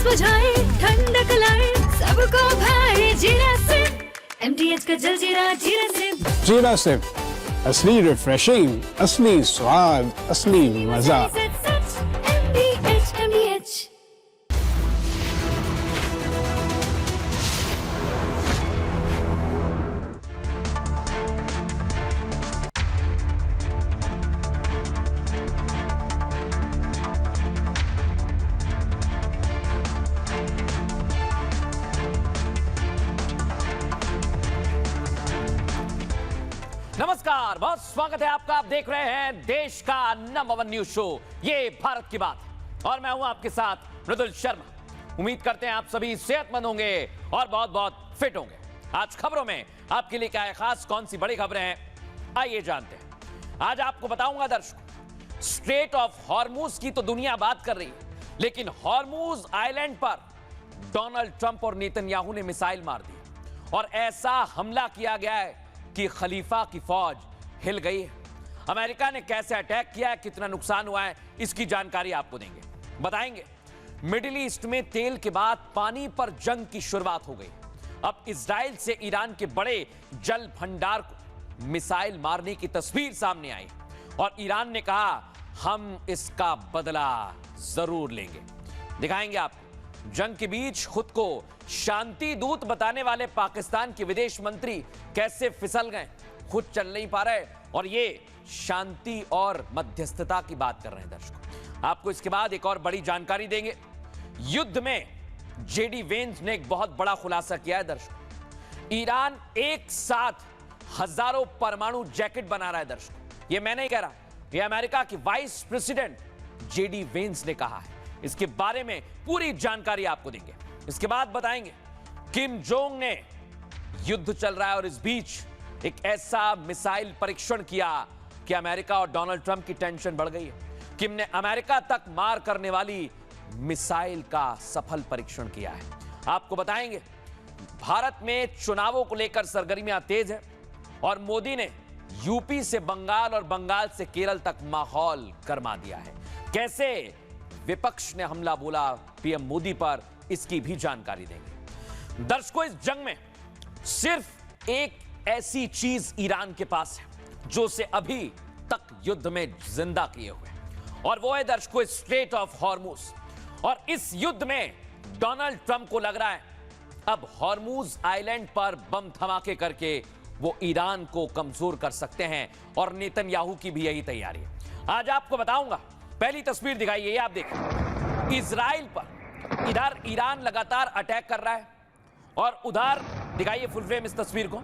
बुझाए, ठंडक लाए, सबको भाए जीरा से। MTH का जलजीरा जीरा से। जीरा से असली रिफ्रेशिंग, असली स्वाद, असली मजा। MTH। नमस्कार, बहुत स्वागत है आपका। आप देख रहे हैं देश का नंबर 1 न्यूज शो, ये भारत की बात है, और मैं हूं आपके साथ मृदुल शर्मा। उम्मीद करते हैं आप सभी सेहतमंद होंगे और बहुत बहुत फिट होंगे। आज खबरों में आपके लिए क्या है खास, कौन सी बड़ी खबरें हैं, आइए जानते हैं। आज आपको बताऊंगा दर्शकों, स्ट्रेट ऑफ हॉर्मूज की तो दुनिया बात कर रही है, लेकिन हॉर्मूज आइलैंड पर डोनाल्ड ट्रंप और नेतन्याहू ने मिसाइल मार दी और ऐसा हमला किया गया है कि खलीफा की फौज हिल गई है। अमेरिका ने कैसे अटैक किया है, कितना नुकसान हुआ है, इसकी जानकारी आपको देंगे, बताएंगे। मिडिल ईस्ट में तेल के बाद पानी पर जंग की शुरुआत हो गई। अब इजराइल से ईरान के बड़े जल भंडार को मिसाइल मारने की तस्वीर सामने आई और ईरान ने कहा हम इसका बदला जरूर लेंगे। दिखाएंगे आपको जंग के बीच खुद को शांति दूत बताने वाले पाकिस्तान के विदेश मंत्री कैसे फिसल गए, खुद चल नहीं पा रहे और ये शांति और मध्यस्थता की बात कर रहे हैं। दर्शकों, आपको इसके बाद एक और बड़ी जानकारी देंगे। युद्ध में जेडी वेंस ने एक बहुत बड़ा खुलासा किया है। दर्शकों, ईरान एक साथ हजारों परमाणु जैकेट बना रहा है। दर्शकों, ये मैं नहीं कह रहा, ये अमेरिका की वाइस प्रेसिडेंट जेडी वेंस ने कहा है। इसके बारे में पूरी जानकारी आपको देंगे। इसके बाद बताएंगे किम जोंग ने, युद्ध चल रहा है और इस बीच एक ऐसा मिसाइल परीक्षण किया कि अमेरिका और डोनाल्ड ट्रंप की टेंशन बढ़ गई है। किम ने अमेरिका तक मार करने वाली मिसाइल का सफल परीक्षण किया है। आपको बताएंगे भारत में चुनावों को लेकर सरगर्मियां तेज है और मोदी ने यूपी से बंगाल और बंगाल से केरल तक माहौल गरमा दिया है। कैसे विपक्ष ने हमला बोला पीएम मोदी पर, इसकी भी जानकारी देंगे। दर्शकों, इस जंग में सिर्फ एक ऐसी चीज ईरान के पास है जो उसे अभी तक युद्ध में जिंदा किए हुए, और वो है दर्शकों स्ट्रेट ऑफ हॉर्मूज। और इस युद्ध में डोनाल्ड ट्रंप को लग रहा है अब हॉर्मूज आइलैंड पर बम धमाके करके वो ईरान को कमजोर कर सकते हैं और नेतन्याहू की भी यही तैयारी है। आज आपको बताऊंगा, पहली तस्वीर दिखाइए, ये आप देखें इजराइल पर। इधर ईरान लगातार अटैक कर रहा है और उधर दिखाइए फुल फ्रेम इस तस्वीर को।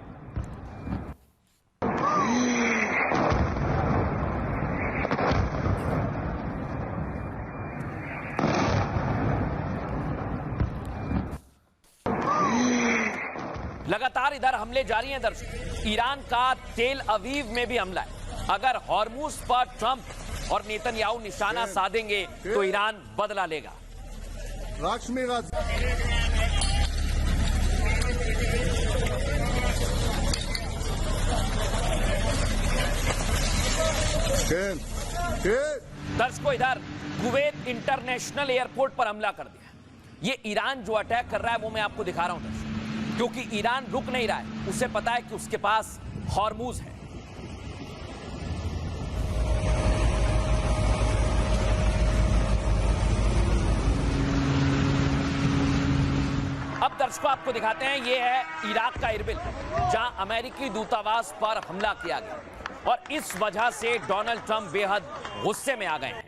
लगातार इधर हमले जारी हैं दर्शकों। ईरान का तेल अवीव में भी हमला है। अगर हॉर्मूज पर ट्रंप और नेतन्याहू निशाना साधेंगे तो ईरान बदला लेगा। दर्शकों, इधर कुवैत इंटरनेशनल एयरपोर्ट पर हमला कर दिया। ये ईरान जो अटैक कर रहा है वो मैं आपको दिखा रहा हूं दर्शकों, क्योंकि ईरान रुक नहीं रहा है। उसे पता है कि उसके पास हॉर्मूज है। अब दर्शकों आपको दिखाते हैं, ये है इराक का इरबिल, जहां अमेरिकी दूतावास पर हमला किया गया और इस वजह से डोनाल्ड ट्रंप बेहद गुस्से में आ गए हैं।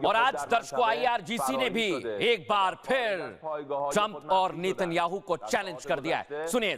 और आज दर्शकों IRGC ने भी एक बार फिर ट्रंप और नेतन्याहू को चैलेंज कर दिया है। सुनिए।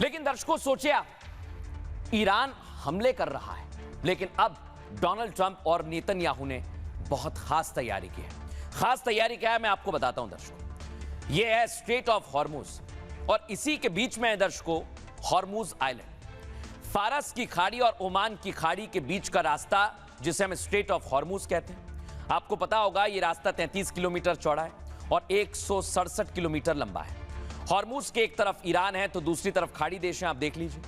लेकिन दर्शकों सोचिए आप, ईरान हमले कर रहा है, लेकिन अब डोनाल्ड ट्रंप और नेतन्याहू ने बहुत खास तैयारी की है। खास तैयारी क्या है मैं आपको बताता हूं दर्शकों। यह है स्ट्रेट ऑफ हॉर्मुज और इसी के बीच में है दर्शकों हॉर्मुज आइलैंड। फारस की खाड़ी और ओमान की खाड़ी के बीच का रास्ता जिसे हम स्ट्रेट ऑफ हॉर्मुज कहते हैं। आपको पता होगा यह रास्ता 33 किलोमीटर चौड़ा है और 167 किलोमीटर लंबा है। हॉर्मुज के एक तरफ ईरान है तो दूसरी तरफ खाड़ी देश हैं, आप देख लीजिए,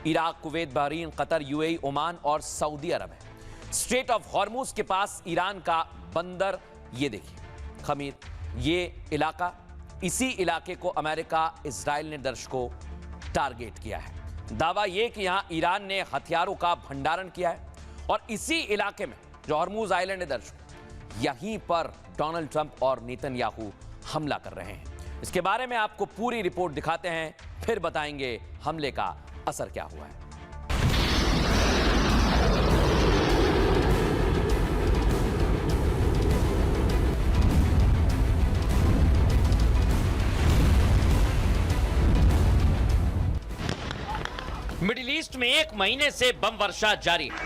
Iraq, Kuwait, Bahrain, Qatar, UAE, Oman और सऊदी अरब है। स्ट्रेट ऑफ हॉर्मुज के पास ईरान का बंदर, ये देखिए खमीर, ये इलाका, इसी इलाके को अमेरिका, इजराइल ने दर्शकों टारगेट किया है। दावा यह कि यहां ईरान ने हथियारों का भंडारण किया है और इसी इलाके में जो हॉर्मुज आइलैंड है दर्शकों, यहीं पर डोनाल्ड ट्रंप और नेतन्याहू हमला कर रहे हैं। इसके बारे में आपको पूरी रिपोर्ट दिखाते हैं, फिर बताएंगे हमले का असर क्या हुआ है। मिडिल ईस्ट में एक महीने से बम वर्षा जारी है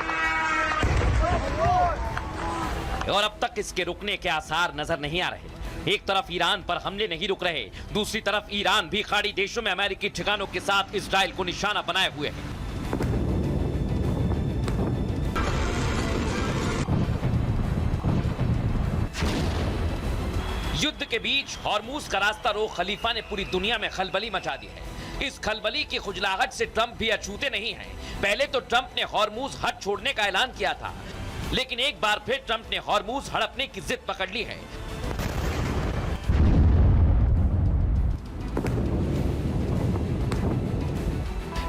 और अब तक इसके रुकने के आसार नजर नहीं आ रहे। एक तरफ ईरान पर हमले नहीं रुक रहे, दूसरी तरफ ईरान भी खाड़ी देशों में अमेरिकी ठिकानों के साथ इजराइल को निशाना बनाए हुए है। युद्ध के बीच हॉर्मुज का रास्ता रोक खलीफा ने पूरी दुनिया में खलबली मचा दी है। इस खलबली की खुजलाहट से ट्रंप भी अछूते नहीं हैं। पहले तो ट्रंप ने हॉर्मुज हद छोड़ने का ऐलान किया था, लेकिन एक बार फिर ट्रंप ने हॉर्मुज हड़पने की जिद पकड़ ली है।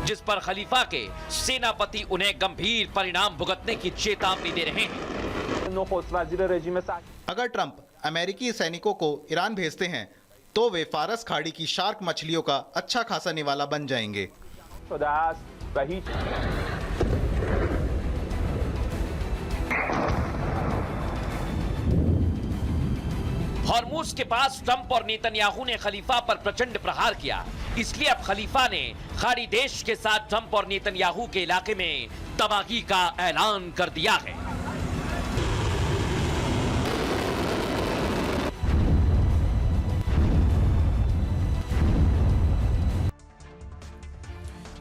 जिस पर खलीफा के सेनापति उन्हें गंभीर परिणाम भुगतने की चेतावनी दे रहे हैं। अगर ट्रंप अमेरिकी सैनिकों को ईरान भेजते हैं तो वे फारस खाड़ी की शार्क मछलियों का अच्छा खासा निवाला बन जाएंगे। हॉर्मुज के पास ट्रंप और नेतन्याहू ने खलीफा पर प्रचंड प्रहार किया, इसलिए अब खलीफा ने खाड़ी देश के साथ ट्रंप और नेतन्याहू के इलाके में तबाही का ऐलान कर दिया है।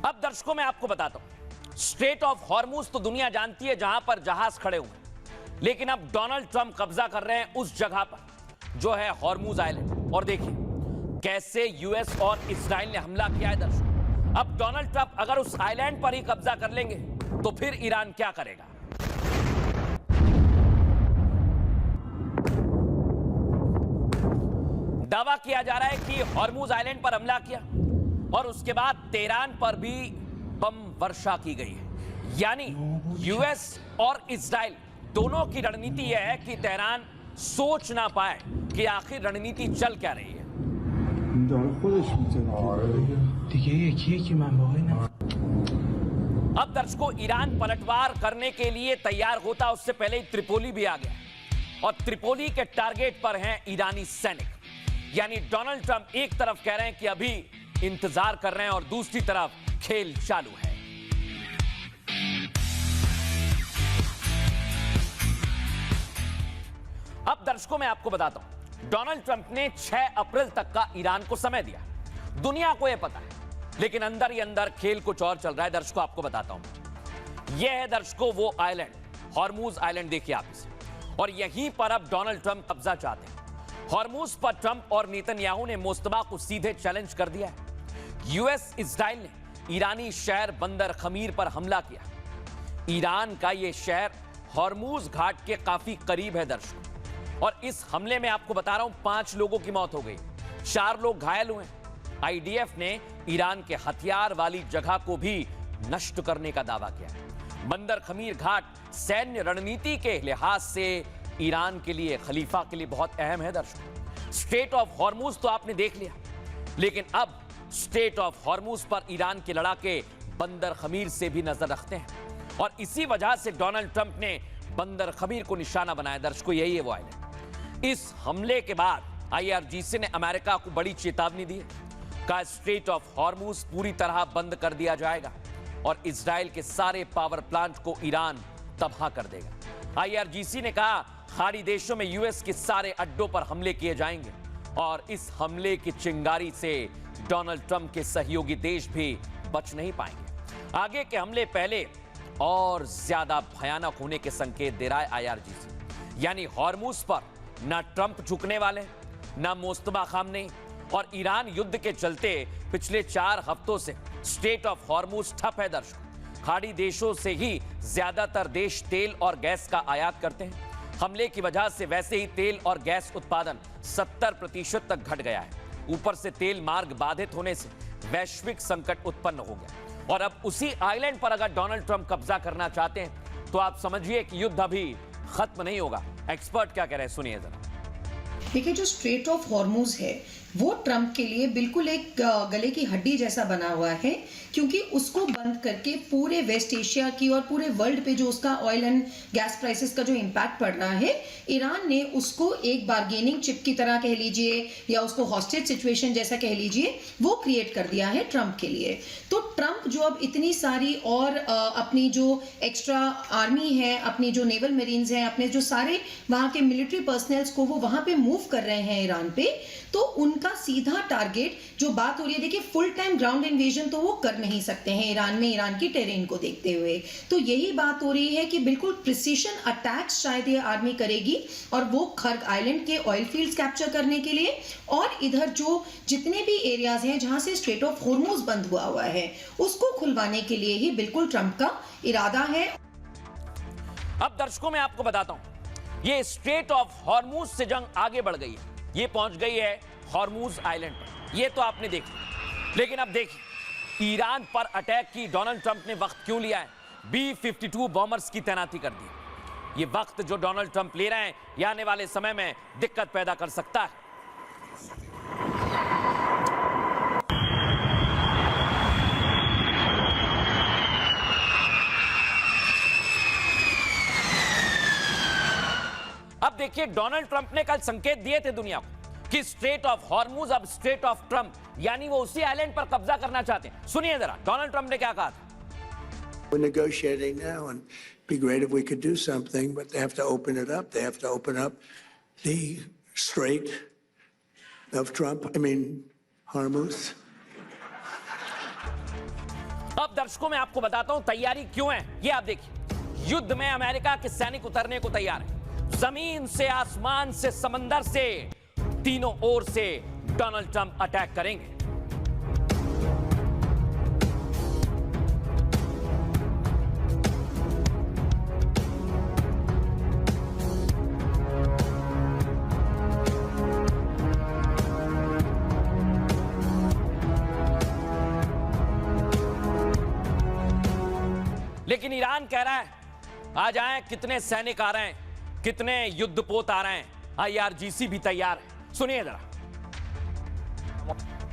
अब दर्शकों मैं आपको बताता हूं, स्ट्रेट ऑफ हॉर्मुज तो दुनिया जानती है जहां पर जहाज खड़े हुए हैं, लेकिन अब डोनाल्ड ट्रंप कब्जा कर रहे हैं उस जगह पर जो है हॉर्मुज आइलैंड। और देखिए कैसे यूएस और इजराइल ने हमला किया है दर्शकों। अब डोनाल्ड ट्रंप अगर उस आइलैंड पर ही कब्जा कर लेंगे तो फिर ईरान क्या करेगा। दावा किया जा रहा है कि हॉर्मुज आइलैंड पर हमला किया और उसके बाद तेहरान पर भी बम वर्षा की गई है। यानी यूएस और इजराइल दोनों की रणनीति यह है कि तेहरान सोच ना पाए कि आखिर रणनीति चल क्या रही है। अब दर्शकों ईरान पलटवार करने के लिए तैयार होता उससे पहले ही त्रिपोली भी आ गया और त्रिपोली के टारगेट पर हैं ईरानी सैनिक। यानी डोनाल्ड ट्रंप एक तरफ कह रहे हैं कि अभी इंतजार कर रहे हैं और दूसरी तरफ खेल चालू है। अब दर्शकों मैं आपको बताता हूं, डोनाल्ड ट्रंप ने 6 अप्रैल तक का ईरान को समय दिया। दुनिया को यह पता है, लेकिन अंदर ही अंदर खेल कुछ और चल रहा है। दर्शकों आपको बताता हूं, यह है दर्शकों वो आइलैंड, हॉर्मुज आइलैंड, देखिए आप इसे, और यहीं पर अब डोनाल्ड ट्रंप कब्जा चाहते हैं। हॉर्मुज पर ट्रंप और नेतन्याहू ने मोस्तफा को सीधे चैलेंज कर दिया है। यूएस इजराइल ने ईरानी शहर बंदर खमीर पर हमला किया। ईरान का यह शहर हॉर्मुज घाट के काफी करीब है दर्शकों, और इस हमले में आपको बता रहा हूं 5 लोगों की मौत हो गई, 4 लोग घायल हुए। आईडीएफ ने ईरान के हथियार वाली जगह को भी नष्ट करने का दावा किया है। बंदर खमीर घाट सैन्य रणनीति के लिहाज से ईरान के लिए, खलीफा के लिए बहुत अहम है दर्शकों। स्ट्रेट ऑफ हॉर्मुज तो आपने देख लिया, लेकिन अब स्ट्रेट ऑफ हॉर्मुज पर ईरान के लड़ाके बंदर खमीर से भी नजर रखते हैं, और इसी वजह से डोनाल्ड ट्रंप ने बंदर खमीर को निशाना बनाया। दर्शकों यही है वो आइलैंड। इस हमले के बाद आईआरजीसी ने अमेरिका को बड़ी चेतावनी दी है, कहा स्ट्रेट ऑफ हॉर्मुज पूरी तरह बंद कर दिया जाएगा और इजराइल के सारे पावर प्लांट को ईरान तबाह कर देगा। आईआरजीसी ने कहा खाड़ी देशों में यूएस के सारे अड्डों पर हमले किए जाएंगे और इस हमले की चिंगारी से डोनाल्ड ट्रंप के सहयोगी देश भी बच नहीं पाएंगे। आगे के हमले पहले और ज्यादा भयानक होने के संकेत दे रहा है IRGC। यानी हॉर्मुज पर ना ट्रंप झुकने वाले, ना मोस्तफा खामनेई, और ईरान युद्ध के चलते पिछले 4 हफ्तों से स्ट्रेट ऑफ हॉर्मुज ठप है। दर्शकों, खाड़ी देशों से ही ज्यादातर देश तेल और गैस का आयात करते हैं। हमले की वजह से वैसे ही तेल और गैस उत्पादन 70% तक घट गया है। ऊपर से तेल मार्ग बाधित होने से वैश्विक संकट उत्पन्न हो गया, और अब उसी आइलैंड पर अगर डोनाल्ड ट्रंप कब्जा करना चाहते हैं तो आप समझिए कि युद्ध अभी खत्म नहीं होगा। एक्सपर्ट क्या कह रहे हैं, सुनिए जरा। देखिए, जो स्ट्रेट ऑफ हॉर्मुज है वो ट्रंप के लिए बिल्कुल एक गले की हड्डी जैसा बना हुआ है, क्योंकि उसको बंद करके पूरे वेस्ट एशिया की और पूरे वर्ल्ड पे जो उसका ऑयल एंड गैस प्राइसेस का जो इम्पैक्ट पड़ रहा है, ईरान ने उसको एक बार्गेनिंग चिप की तरह कह लीजिए या उसको हॉस्टेज सिचुएशन जैसा कह लीजिए, वो क्रिएट कर दिया है ट्रंप के लिए। तो ट्रंप जो अब इतनी सारी और अपनी जो एक्स्ट्रा आर्मी है, अपनी जो नेवल मरीन्स हैं, अपने जो सारे वहां के मिलिट्री पर्सनल्स को वो वहां पे मूव कर रहे हैं ईरान पे, तो उनका सीधा टारगेट जो बात हो रही है, देखिए फुल टाइम ग्राउंड इन्वेजन तो वो कर नहीं सकते हैं ईरान में, ईरान की टेरेन को देखते हुए। तो यही बात हो रही है कि बिल्कुल प्रिसीशन अटैक्स शायद ये आर्मी करेगी, और वो खर्ग आइलैंड के ऑयल फील्ड्स कैप्चर करने के लिए, और इधर जो जितने भी एरियाज हैं जहां से स्ट्रेट ऑफ हॉर्मुज बंद हुआ है उसको खुलवाने के लिए ही बिल्कुल ट्रंप का इरादा है। अब दर्शकों मैं आपको बताता हूं, ये स्ट्रेट ऑफ हॉर्मुज से जंग आगे बढ़ गई है, ये पहुंच गई है हॉर्मुज आइलैंड पर। ये तो आपने देख लिया, लेकिन अब देखिए ईरान पर अटैक की डोनाल्ड ट्रंप ने वक्त क्यों लिया है। B-52 बॉम्बर्स की तैनाती कर दी। ये वक्त जो डोनाल्ड ट्रंप ले रहे हैं, ये आने वाले समय में दिक्कत पैदा कर सकता है। अब देखिए, डोनाल्ड ट्रंप ने कल संकेत दिए थे दुनिया को कि स्ट्रेट ऑफ हॉर्मुज अब स्ट्रेट ऑफ ट्रंप, यानी वो उसी आइलैंड पर कब्जा करना चाहते हैं। सुनिए जरा डोनाल्ड ट्रंप ने क्या कहा था। We're negotiating now, and it'd be great if we could do something, but they have to open it up. They have to open up the Strait of Trump. I mean, Hormuz. अब दर्शकों मैं आपको बताता हूं तैयारी क्यों है। ये आप देखिए, युद्ध में अमेरिका के सैनिक उतरने को तैयार है। जमीन से, आसमान से, समंदर से, तीनों ओर से डोनाल्ड ट्रंप अटैक करेंगे। लेकिन ईरान कह रहा है आ जाएं, कितने सैनिक आ रहे हैं, कितने युद्धपोत आ रहे हैं, IRGC भी तैयार है। सुनिए जरा।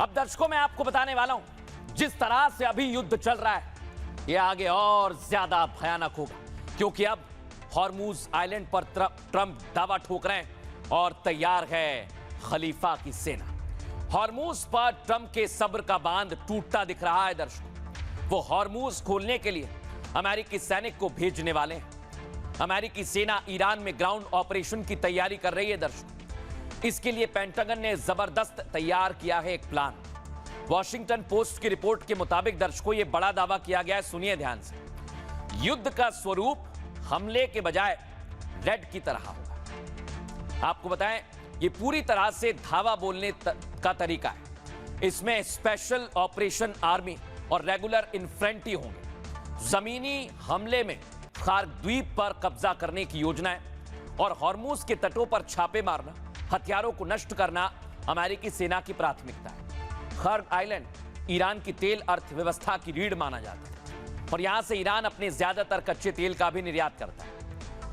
अब दर्शकों मैं आपको बताने वाला हूं, जिस तरह से अभी युद्ध चल रहा है यह आगे और ज्यादा भयानक होगा, क्योंकि अब हॉर्मुज आइलैंड पर ट्रंप दावा ठोक रहे हैं और तैयार है खलीफा की सेना। हॉर्मुज पर ट्रंप के सब्र का बांध टूटता दिख रहा है। दर्शकों, वो हॉर्मुज खोलने के लिए अमेरिकी सैनिक को भेजने वाले हैं। अमेरिकी सेना ईरान में ग्राउंड ऑपरेशन की तैयारी कर रही है। दर्शकों, इसके लिए पेंटागन ने जबरदस्त तैयार किया है एक प्लान। वॉशिंगटन पोस्ट की रिपोर्ट के मुताबिक दर्शकों ये बड़ा दावा किया गया है, सुनिए ध्यान से। युद्ध का स्वरूप हमले के बजाय रेड की तरह होगा। आपको बताएं, ये पूरी तरह से धावा बोलने का तरीका है। इसमें स्पेशल ऑपरेशन आर्मी और रेगुलर इन्फेंट्री होंगे। जमीनी हमले में खार्ग द्वीप पर कब्जा करने की योजना है और हॉर्मुज के तटों पर छापे मारना, हथियारों को नष्ट करना अमेरिकी सेना की प्राथमिकता है। खर्ग आइलैंड ईरान की तेल अर्थव्यवस्था की रीढ़ माना जाता है और यहां से ईरान अपने ज्यादातर कच्चे तेल का भी निर्यात करता है।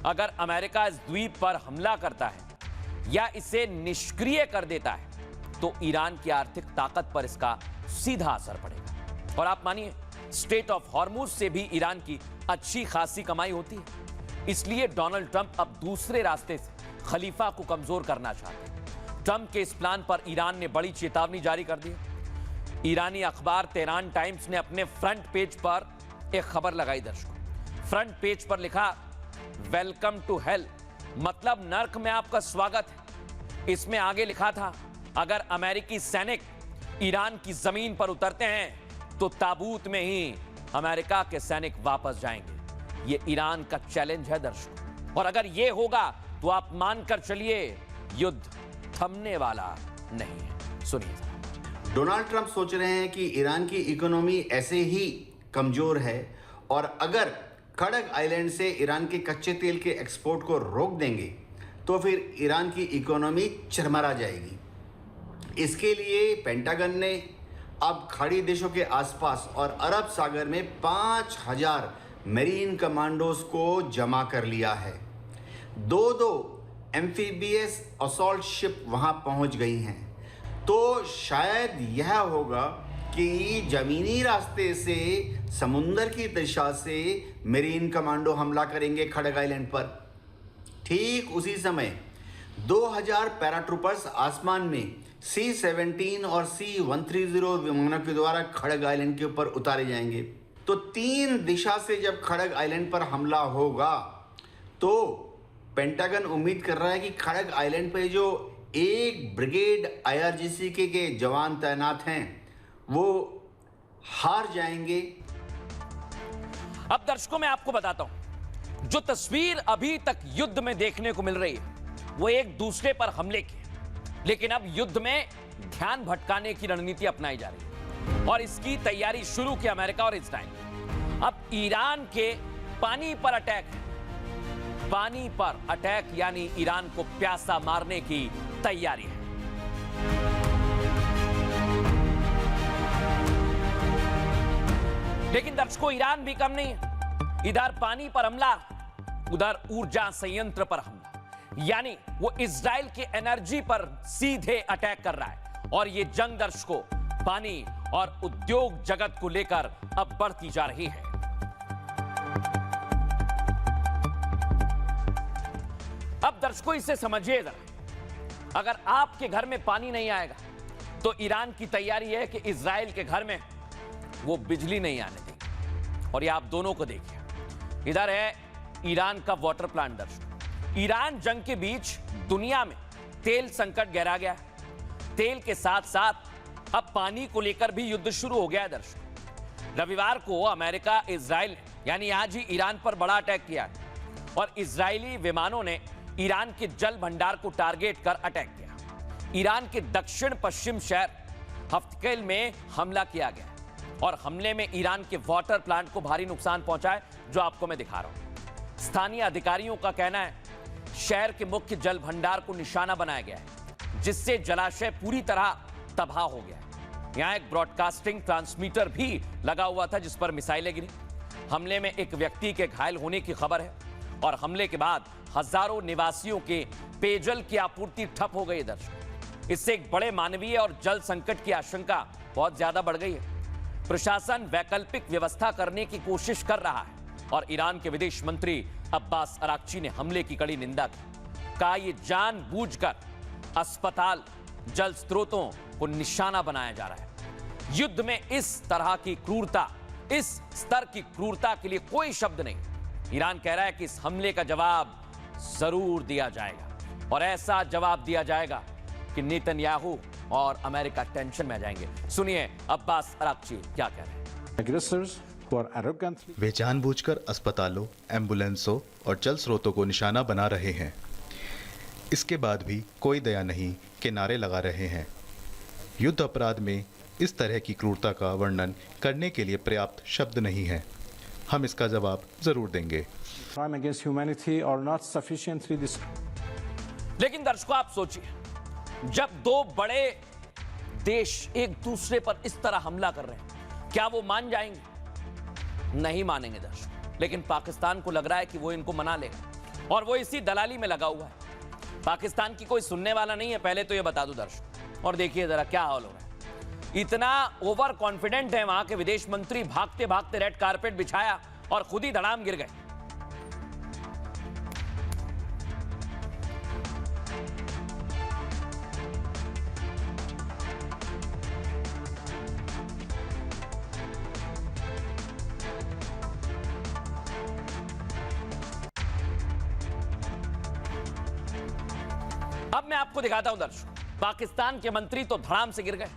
अगर अमेरिका इस द्वीप पर हमला करता है या इसे निष्क्रिय कर देता है तो ईरान की आर्थिक ताकत पर इसका सीधा असर पड़ेगा। और आप मानिए, स्ट्रेट ऑफ हॉर्मुज से भी ईरान की अच्छी खासी कमाई होती है। इसलिए डोनाल्ड ट्रंप अब दूसरे रास्ते से खलीफा को कमजोर करना चाहते हैं। ट्रंप के इस प्लान पर ईरान ने बड़ी चेतावनी जारी कर दी। ईरानी अखबार तेहरान टाइम्स ने अपने फ्रंट पेज पर एक खबर लगाई दर्शकों। फ्रंट पेज पर लिखा, वेलकम टू हेल, मतलब नर्क में आपका स्वागत है। इसमें आगे लिखा था, अगर अमेरिकी सैनिक ईरान की जमीन पर उतरते हैं तो ताबूत में ही अमेरिका के सैनिक वापस जाएंगे। ये ईरान का चैलेंज है दर्शकों, और अगर ये होगा तो आप मानकर चलिए युद्ध थमने वाला नहीं है। सुनिए। डोनाल्ड ट्रंप सोच रहे हैं कि ईरान की इकोनॉमी ऐसे ही कमजोर है और अगर खड़ग आइलैंड से ईरान के कच्चे तेल के एक्सपोर्ट को रोक देंगे तो फिर ईरान की इकोनॉमी चरमरा जाएगी। इसके लिए पेंटागन ने अब खाड़ी देशों के आसपास और अरब सागर में 5000 मेरीन कमांडोज को जमा कर लिया है। दो एम्फीबियस असॉल्ट शिप वहां पहुंच गई हैं। तो शायद यह होगा कि जमीनी रास्ते से समुंदर की दिशा से मेरीन कमांडो हमला करेंगे खड़ग आइलैंड पर। ठीक उसी समय 2000 पैराट्रूपर्स आसमान में C-17 और C-130 विमानों के द्वारा खड़ग आइलैंड के ऊपर उतारे जाएंगे। तो 3 दिशा से जब खड़ग आइलैंड पर हमला होगा तो पेंटागन उम्मीद कर रहा है कि खड़ग आइलैंड पे जो एक ब्रिगेड IRGC के जवान तैनात हैं वो हार जाएंगे। अब दर्शकों मैं आपको बताता हूं, जो तस्वीर अभी तक युद्ध में देखने को मिल रही है वो एक दूसरे पर हमले की, लेकिन अब युद्ध में ध्यान भटकाने की रणनीति अपनाई जा रही है और इसकी तैयारी शुरू की अमेरिका और इजराइल। अब ईरान के पानी पर अटैक है। पानी पर अटैक यानी ईरान को प्यासा मारने की तैयारी है। लेकिन दर्शकों ईरान भी कम नहीं है। इधर पानी पर हमला, उधर ऊर्जा संयंत्र पर हमला, यानी वो इजराइल के एनर्जी पर सीधे अटैक कर रहा है। और ये जंग दर्शकों पानी और उद्योग जगत को लेकर अब बढ़ती जा रही है। अब दर्शकों इसे समझिए जरा, अगर आपके घर में पानी नहीं आएगा तो ईरान की तैयारी है कि इजराइल के घर में वो बिजली नहीं आने देगी। और ये आप दोनों को देखिए, इधर है ईरान का वाटर प्लांट। दर्शकों ईरान जंग के बीच दुनिया में तेल संकट गहरा गया है। तेल के साथ साथ अब पानी को लेकर भी युद्ध शुरू हो गया है। दर्शकों रविवार को अमेरिका इजराइल यानी आज ही ईरान पर बड़ा अटैक किया और इजरायली विमानों ने ईरान के जल भंडार को टारगेट कर अटैक किया। ईरान के दक्षिण पश्चिम शहर हफ्तकेल में हमला किया गया और हमले में ईरान के वाटर प्लांट को भारी नुकसान पहुंचा है, जो आपको मैं दिखा रहा हूं। स्थानीय अधिकारियों का कहना है शहर के मुख्य जल भंडार को निशाना बनाया गया है, जिससे जलाशय पूरी तरह तबाह हो गया है। यहां एक ब्रॉडकास्टिंग ट्रांसमीटर भी लगा हुआ था जिस पर मिसाइलें गिरी। हमले में एक व्यक्ति के घायल होने की खबर है और हमले के बाद हजारों निवासियों के पेयजल की आपूर्ति ठप हो गई। दर्शक इससे एक बड़े मानवीय और जल संकट की आशंका बहुत ज्यादा बढ़ गई है। प्रशासन वैकल्पिक व्यवस्था करने की कोशिश कर रहा है और ईरान के विदेश मंत्री अब्बास अराक्ची ने हमले की कड़ी निंदा की। कहा यह जानबूझकर अस्पताल, जल स्रोतों को निशाना बनाया जा रहा है। युद्ध में इस तरह की क्रूरता, इस स्तर की क्रूरता के लिए कोई शब्द नहीं। ईरान कह रहा है कि इस हमले का जवाब जरूर दिया जाएगा और ऐसा जवाब दिया जाएगा कि नेतन्याहू और अमेरिका टेंशन में आ जाएंगे। सुनिए अब्बास अराक्ची क्या कह रहे हैं। वे जानबूझकर अस्पतालों, एम्बुलेंसों और जल स्रोतों को निशाना बना रहे हैं। इसके बाद भी कोई दया नहीं के नारे लगा रहे हैं। युद्ध अपराध में इस तरह की क्रूरता का वर्णन करने के लिए पर्याप्त शब्द नहीं है। हम इसका जवाब जरूर देंगे। लेकिन दर्शकों आप सोचिए, जब दो बड़े देश एक दूसरे पर इस तरह हमला कर रहे हैं, क्या वो मान जाएंगे? नहीं मानेंगे दर्शकों। लेकिन पाकिस्तान को लग रहा है कि वो इनको मना लेगा और वो इसी दलाली में लगा हुआ है। पाकिस्तान की कोई सुनने वाला नहीं है, पहले तो ये बता दूं दर्शकों। और देखिए जरा क्या हाल हो रहा है। इतना ओवर कॉन्फिडेंट है वहां के विदेश मंत्री, भागते भागते रेड कारपेट बिछाया और खुद ही धड़ाम गिर गए। अब मैं आपको दिखाता हूं दर्शक, पाकिस्तान के मंत्री तो धड़ाम से गिर गए,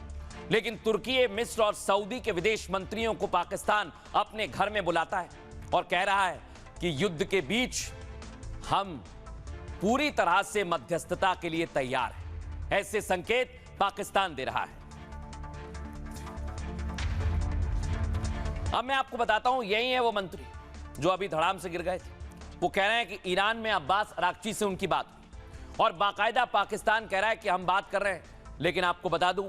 लेकिन तुर्की, मिस्र और सऊदी के विदेश मंत्रियों को पाकिस्तान अपने घर में बुलाता है और कह रहा है कि युद्ध के बीच हम पूरी तरह से मध्यस्थता के लिए तैयार हैं। ऐसे संकेत पाकिस्तान दे रहा है। अब मैं आपको बताता हूं, यही है वो मंत्री जो अभी धड़ाम से गिर गए थे। वो कह रहे हैं कि ईरान में अब्बास अराक्ची से उनकी बात हुई और बाकायदा पाकिस्तान कह रहा है कि हम बात कर रहे हैं। लेकिन आपको बता दूं,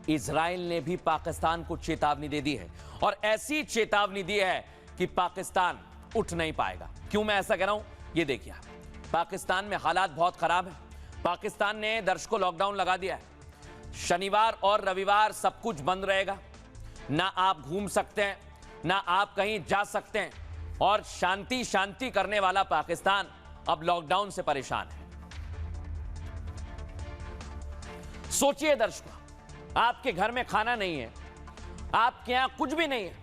इजराइल ने भी पाकिस्तान को चेतावनी दे दी है और ऐसी चेतावनी दी है कि पाकिस्तान उठ नहीं पाएगा। क्यों मैं ऐसा कह रहा हूं, ये देखिए। पाकिस्तान में हालात बहुत खराब है। पाकिस्तान ने दर्शकों लॉकडाउन लगा दिया है। शनिवार और रविवार सब कुछ बंद रहेगा, ना आप घूम सकते हैं, ना आप कहीं जा सकते हैं और शांति शांति करने वाला पाकिस्तान अब लॉकडाउन से परेशान है। सोचिए दर्शकों, आपके घर में खाना नहीं है, आपके यहां कुछ भी नहीं है,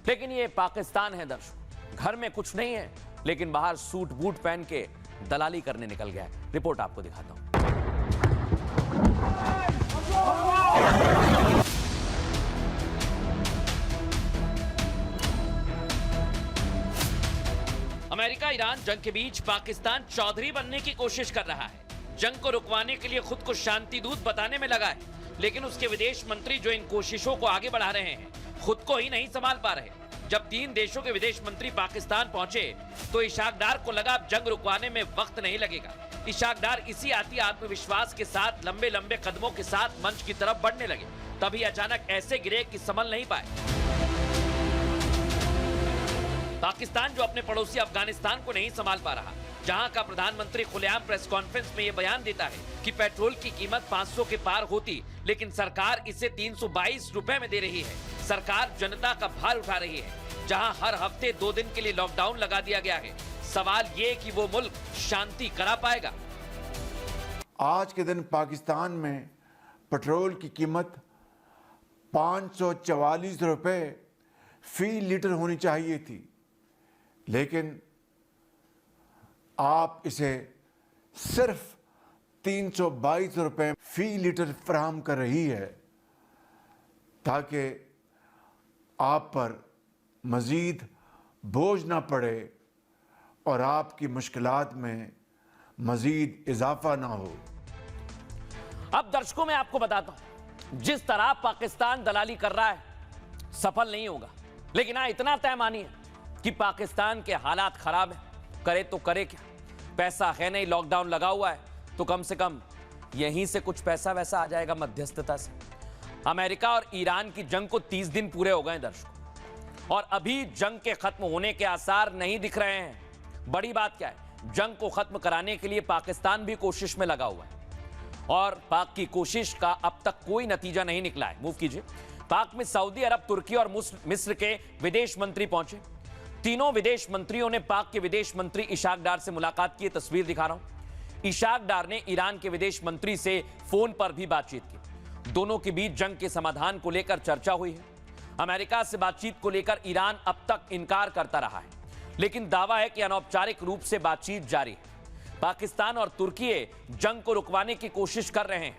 लेकिन ये पाकिस्तान है दर्शकों। घर में कुछ नहीं है, लेकिन बाहर सूट बूट पहन के दलाली करने निकल गया है। रिपोर्ट आपको दिखाता हूं। अमेरिका ईरान जंग के बीच पाकिस्तान चौधरी बनने की कोशिश कर रहा है। जंग को रुकवाने के लिए खुद को शांति दूत बताने में लगा है, लेकिन उसके विदेश मंत्री जो इन कोशिशों को आगे बढ़ा रहे हैं, खुद को ही नहीं संभाल पा रहे। जब 3 देशों के विदेश मंत्री पाकिस्तान पहुंचे तो इशाक डार को लगा अब जंग रुकवाने में वक्त नहीं लगेगा। इशाक डार इसी आती आत्मविश्वास के साथ लंबे लंबे कदमों के साथ मंच की तरफ बढ़ने लगे। तभी अचानक ऐसे गिरे कि संभल नहीं पाए। पाकिस्तान जो अपने पड़ोसी अफगानिस्तान को नहीं संभाल पा रहा, जहां का प्रधानमंत्री खुलेआम प्रेस कॉन्फ्रेंस में यह बयान देता है कि पेट्रोल की कीमत 500 के पार होती, लेकिन सरकार इसे 322 रुपए में दे रही है। सरकार जनता का भार उठा रही है। जहां हर हफ्ते 2 दिन के लिए लॉकडाउन लगा दिया गया है, सवाल ये कि वो मुल्क शांति करा पाएगा। आज के दिन पाकिस्तान में पेट्रोल की कीमत 544 रुपए फी लीटर होनी चाहिए थी, लेकिन आप इसे सिर्फ 322 रुपए फी लीटर फराहम कर रही है, ताकि आप पर मज़ीद बोझ ना पड़े और आपकी मुश्किलात में मज़ीद इजाफा ना हो। अब दर्शकों मैं आपको बताता हूं, जिस तरह पाकिस्तान दलाली कर रहा है सफल नहीं होगा, लेकिन हाँ इतना तय मानिए कि पाकिस्तान के हालात खराब है। करे तो करे क्या, पैसा है नहीं, लॉकडाउन लगा हुआ है, तो कम से कम यहीं से कुछ पैसा वैसा आ जाएगा मध्यस्थता से। अमेरिका और ईरान की जंग को 30 दिन पूरे हो गए दर्शकों, और अभी जंग के खत्म होने के आसार नहीं दिख रहे हैं। बड़ी बात क्या है, जंग को खत्म कराने के लिए पाकिस्तान भी कोशिश में लगा हुआ है और पाक की कोशिश का अब तक कोई नतीजा नहीं निकला है। मूव कीजिए। पाक में सऊदी अरब, तुर्की और मिस्र के विदेश मंत्री पहुंचे। तीनों विदेश मंत्रियों ने पाक के विदेश मंत्री इशाक डार से मुलाकात की। तस्वीर दिखा रहा हूं। इशाक डार ने ईरान के विदेश मंत्री से फोन पर भी बातचीत की। दोनों के बीच जंग के समाधान को लेकर चर्चा हुई है। अमेरिका से बातचीत को लेकर ईरान अब तक इनकार करता रहा है, लेकिन दावा है कि अनौपचारिक रूप से बातचीत जारी है। पाकिस्तान और तुर्की जंग को रुकवाने की कोशिश कर रहे हैं।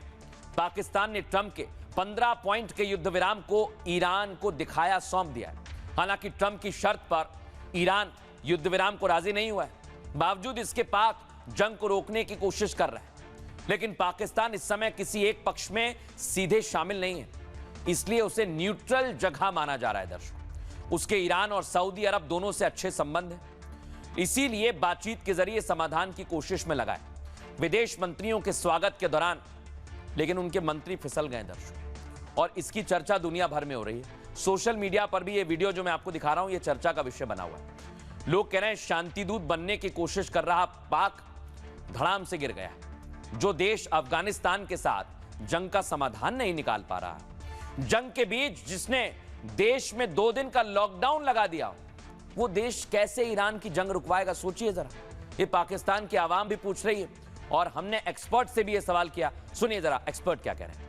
पाकिस्तान ने ट्रंप के 15 पॉइंट के युद्ध विराम को ईरान को दिखाया सौंप दिया है। हालांकि ट्रंप की शर्त पर ईरान युद्ध विराम को राजी नहीं हुआ है। बावजूद इसके पाक जंग को रोकने की कोशिश कर रहा है, लेकिन पाकिस्तान इस समय किसी एक पक्ष में सीधे शामिल नहीं है, इसलिए उसे न्यूट्रल जगह माना जा रहा है दर्शकों। उसके ईरान और सऊदी अरब दोनों से अच्छे संबंध हैं, इसीलिए बातचीत के जरिए समाधान की कोशिश में लगा है। विदेश मंत्रियों के स्वागत के दौरान लेकिन उनके मंत्री फिसल गए दर्शकों, और इसकी चर्चा दुनिया भर में हो रही है। सोशल मीडिया पर भी ये वीडियो जो मैं आपको दिखा रहा हूं, ये चर्चा का विषय बना हुआ है। लोग कह रहे हैं शांति दूत बनने की कोशिश कर रहा पाक धड़ाम से गिर गया। जो देश अफगानिस्तान के साथ जंग का समाधान नहीं निकाल पा रहा, जंग के बीच जिसने देश में 2 दिन का लॉकडाउन लगा दिया, वो देश कैसे ईरान की जंग रुकवाएगा? सोचिए जरा। ये पाकिस्तान की आवाम भी पूछ रही है और हमने एक्सपर्ट से भी ये सवाल किया। सुनिए जरा एक्सपर्ट क्या कह रहे हैं।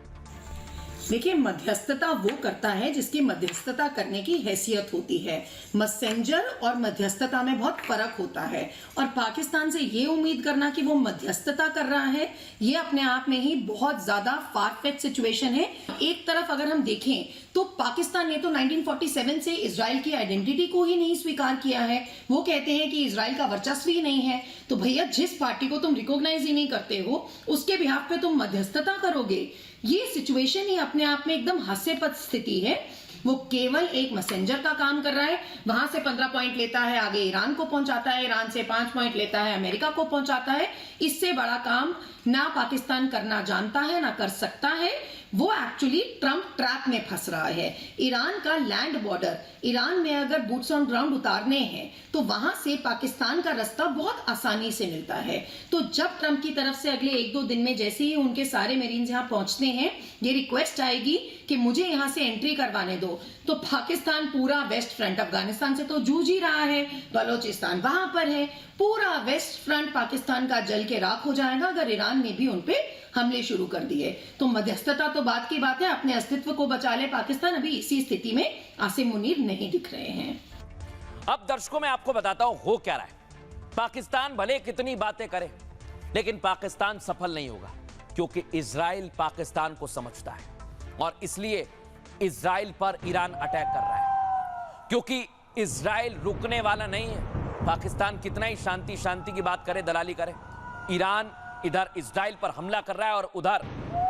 देखिए, मध्यस्थता वो करता है जिसकी मध्यस्थता करने की हैसियत होती है। मैसेंजर और मध्यस्थता में बहुत फर्क होता है, और पाकिस्तान से ये उम्मीद करना कि वो मध्यस्थता कर रहा है, ये अपने आप में ही बहुत ज्यादा फार-फेच्ड सिचुएशन है। एक तरफ अगर हम देखें तो पाकिस्तान ने तो 1947 से इजराइल की आइडेंटिटी को ही नहीं स्वीकार किया है। वो कहते हैं कि इजराइल का वर्चस्व ही नहीं है। तो भैया, जिस पार्टी को तुम रिकॉग्नाइज ही नहीं करते हो, उसके बिहाफ पे तुम मध्यस्थता करोगे? ये सिचुएशन ही अपने आप में एकदम हास्यास्पद स्थिति है। वो केवल एक मैसेंजर का काम कर रहा है, वहां से 15 पॉइंट लेता है, आगे ईरान को पहुंचाता है, ईरान से 5 पॉइंट लेता है, अमेरिका को पहुंचाता है। इससे बड़ा काम ना पाकिस्तान करना जानता है, ना कर सकता है। वो एक्चुअली ट्रम्प ट्रैप में फंस रहा है। ईरान का लैंड बॉर्डर, ईरान में अगर बूट्स ऑन ग्राउंड उतारने हैं तो वहां से पाकिस्तान का रास्ता बहुत आसानी से मिलता है। तो जब ट्रम्प की तरफ से अगले 1-2 दिन में जैसे ही उनके सारे मेरीन्स यहाँ पहुंचते हैं, ये रिक्वेस्ट आएगी कि मुझे यहाँ से एंट्री करवाने दो, तो पाकिस्तान पूरा वेस्ट फ्रंट, अफगानिस्तान से तो जूझ ही रहा है, बलोचिस्तान वहां पर है, पूरा वेस्ट फ्रंट पाकिस्तान का जल के राख हो जाएगा अगर ईरान ने भी उनपे हमले शुरू कर दिए। तो मध्यस्थता तो बात की बात है, अपने अस्तित्व को बचा ले पाकिस्तान। अभी इसी स्थिति में आसिम मुनीर नहीं दिख रहे हैं। अब दर्शकों, मैं आपको बताता हूं हो क्या रहा है। पाकिस्तान भले कितनी बातें करे, लेकिन पाकिस्तान सफल नहीं होगा, क्योंकि इजराइल पाकिस्तान को समझता है, और इसलिए इजराइल पर ईरान अटैक कर रहा है, क्योंकि इजराइल रुकने वाला नहीं है। पाकिस्तान कितना ही शांति की बात करे, दलाली करे, ईरान इधर इजराइल पर हमला कर रहा है और उधर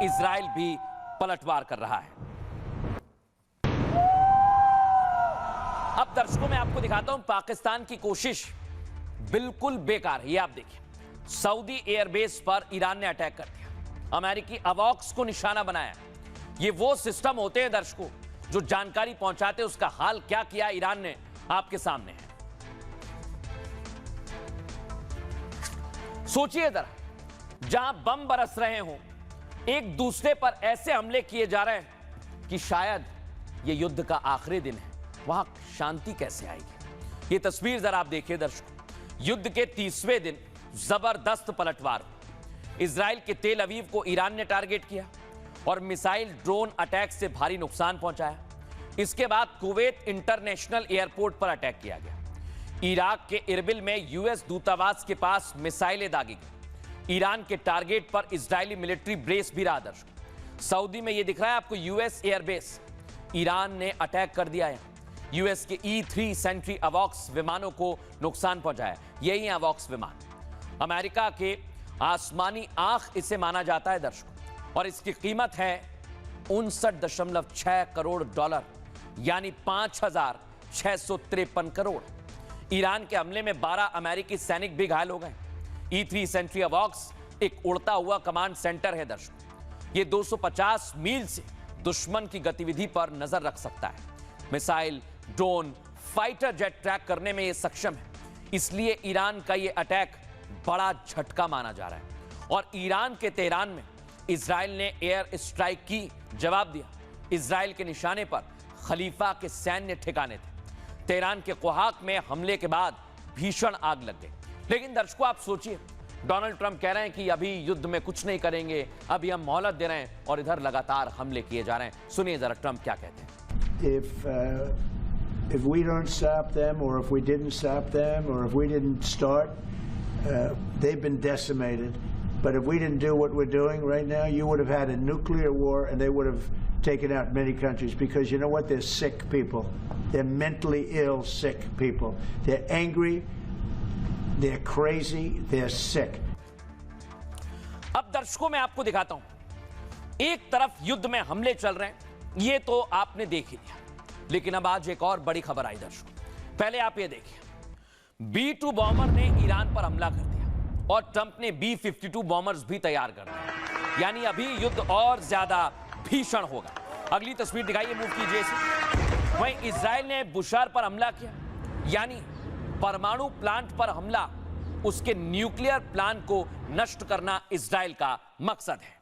इजराइल भी पलटवार कर रहा है। अब दर्शकों, मैं आपको दिखाता हूं पाकिस्तान की कोशिश बिल्कुल बेकार है। ये आप देखिए, सऊदी एयरबेस पर ईरान ने अटैक कर दिया, अमेरिकी अवॉक्स को निशाना बनाया। ये वो सिस्टम होते हैं दर्शकों जो जानकारी पहुंचाते, उसका हाल क्या किया ईरान ने आपके सामने है। सोचिए जरा, जहां बम बरस रहे हों, एक दूसरे पर ऐसे हमले किए जा रहे हैं कि शायद ये युद्ध का आखिरी दिन है, वहां शांति कैसे आएगी? ये तस्वीर जरा आप देखिए दर्शकों, युद्ध के 30वें दिन जबरदस्त पलटवार। इजराइल के तेल अवीव को ईरान ने टारगेट किया और मिसाइल ड्रोन अटैक से भारी नुकसान पहुंचाया। इसके बाद कुवैत इंटरनेशनल एयरपोर्ट पर अटैक किया गया। इराक के इरबिल में यूएस दूतावास के पास मिसाइलें दागी गई। ईरान के टारगेट पर इजरायली मिलिट्री बेस भी रहा दर्शक। सऊदी में यह दिख रहा है आपको यूएस एयरबेस, ईरान ने अटैक कर दिया है। यूएस के E-3 सेंट्री अवॉक्स विमानों को नुकसान पहुंचाया। यही अवॉक्स विमान अमेरिका के आसमानी आंख इसे माना जाता है दर्शकों, और इसकी कीमत है 59.6 करोड़ डॉलर, यानी 5,653 करोड़। ईरान के हमले में 12 अमेरिकी सैनिक भी घायल हो गए। E-3 सेंट्री अवॉक्स एक उड़ता हुआ कमांड सेंटर है दर्शकों। ये 250 मील से दुश्मन की गतिविधि पर नजर रख सकता है। Missile, drone, fighter jet track करने में यह सक्षम है। इसलिए ईरान का यह अटैक बड़ा झटका माना जा रहा है। और ईरान के तेहरान में इजराइल ने एयर स्ट्राइक की जवाब दिया। इजराइल के निशाने पर खलीफा के सैन्य ठिकाने थे। तेहरान के कोहाक में हमले के बाद भीषण आग लग गई। लेकिन दर्शकों, आप सोचिए, डोनाल्ड ट्रंप कह रहे हैं कि अभी युद्ध में कुछ नहीं करेंगे, अभी हम मोहलत दे रहे हैं, और इधर लगातार हमले किए जा रहे हैं। सुनिए जरा ट्रंप क्या कहते हैं। If we don't stop them, or if we didn't stop them, or if we didn't start, they've been decimated. But if we didn't do what we're doing right now, you would have had a nuclear war, and they would have taken out many countries. Because you know what? They're sick people. They're mentally ill, sick people. They're angry. They're crazy. They're sick. अब दर्शकों, मैं आपको दिखाता हूं। एक तरफ युद्ध में हमले चल रहे हैं, ये तो आपने देख ही लिया। लेकिन अब आज एक और बड़ी खबर आई दर्शकों। पहले आप ये देखिए, B-2 बॉम्बर ने ईरान पर हमला कर दिया और ट्रंप ने B-52 बॉम्बर्स भी तैयार कर दिए। यानी अभी युद्ध और ज्यादा भीषण होगा। अगली तस्वीर दिखाइए, मूव कीजिए इसे। वहीं इजराइल ने बुशार पर हमला किया, यानी परमाणु प्लांट पर हमला। उसके न्यूक्लियर प्लांट को नष्ट करना इजराइल का मकसद है।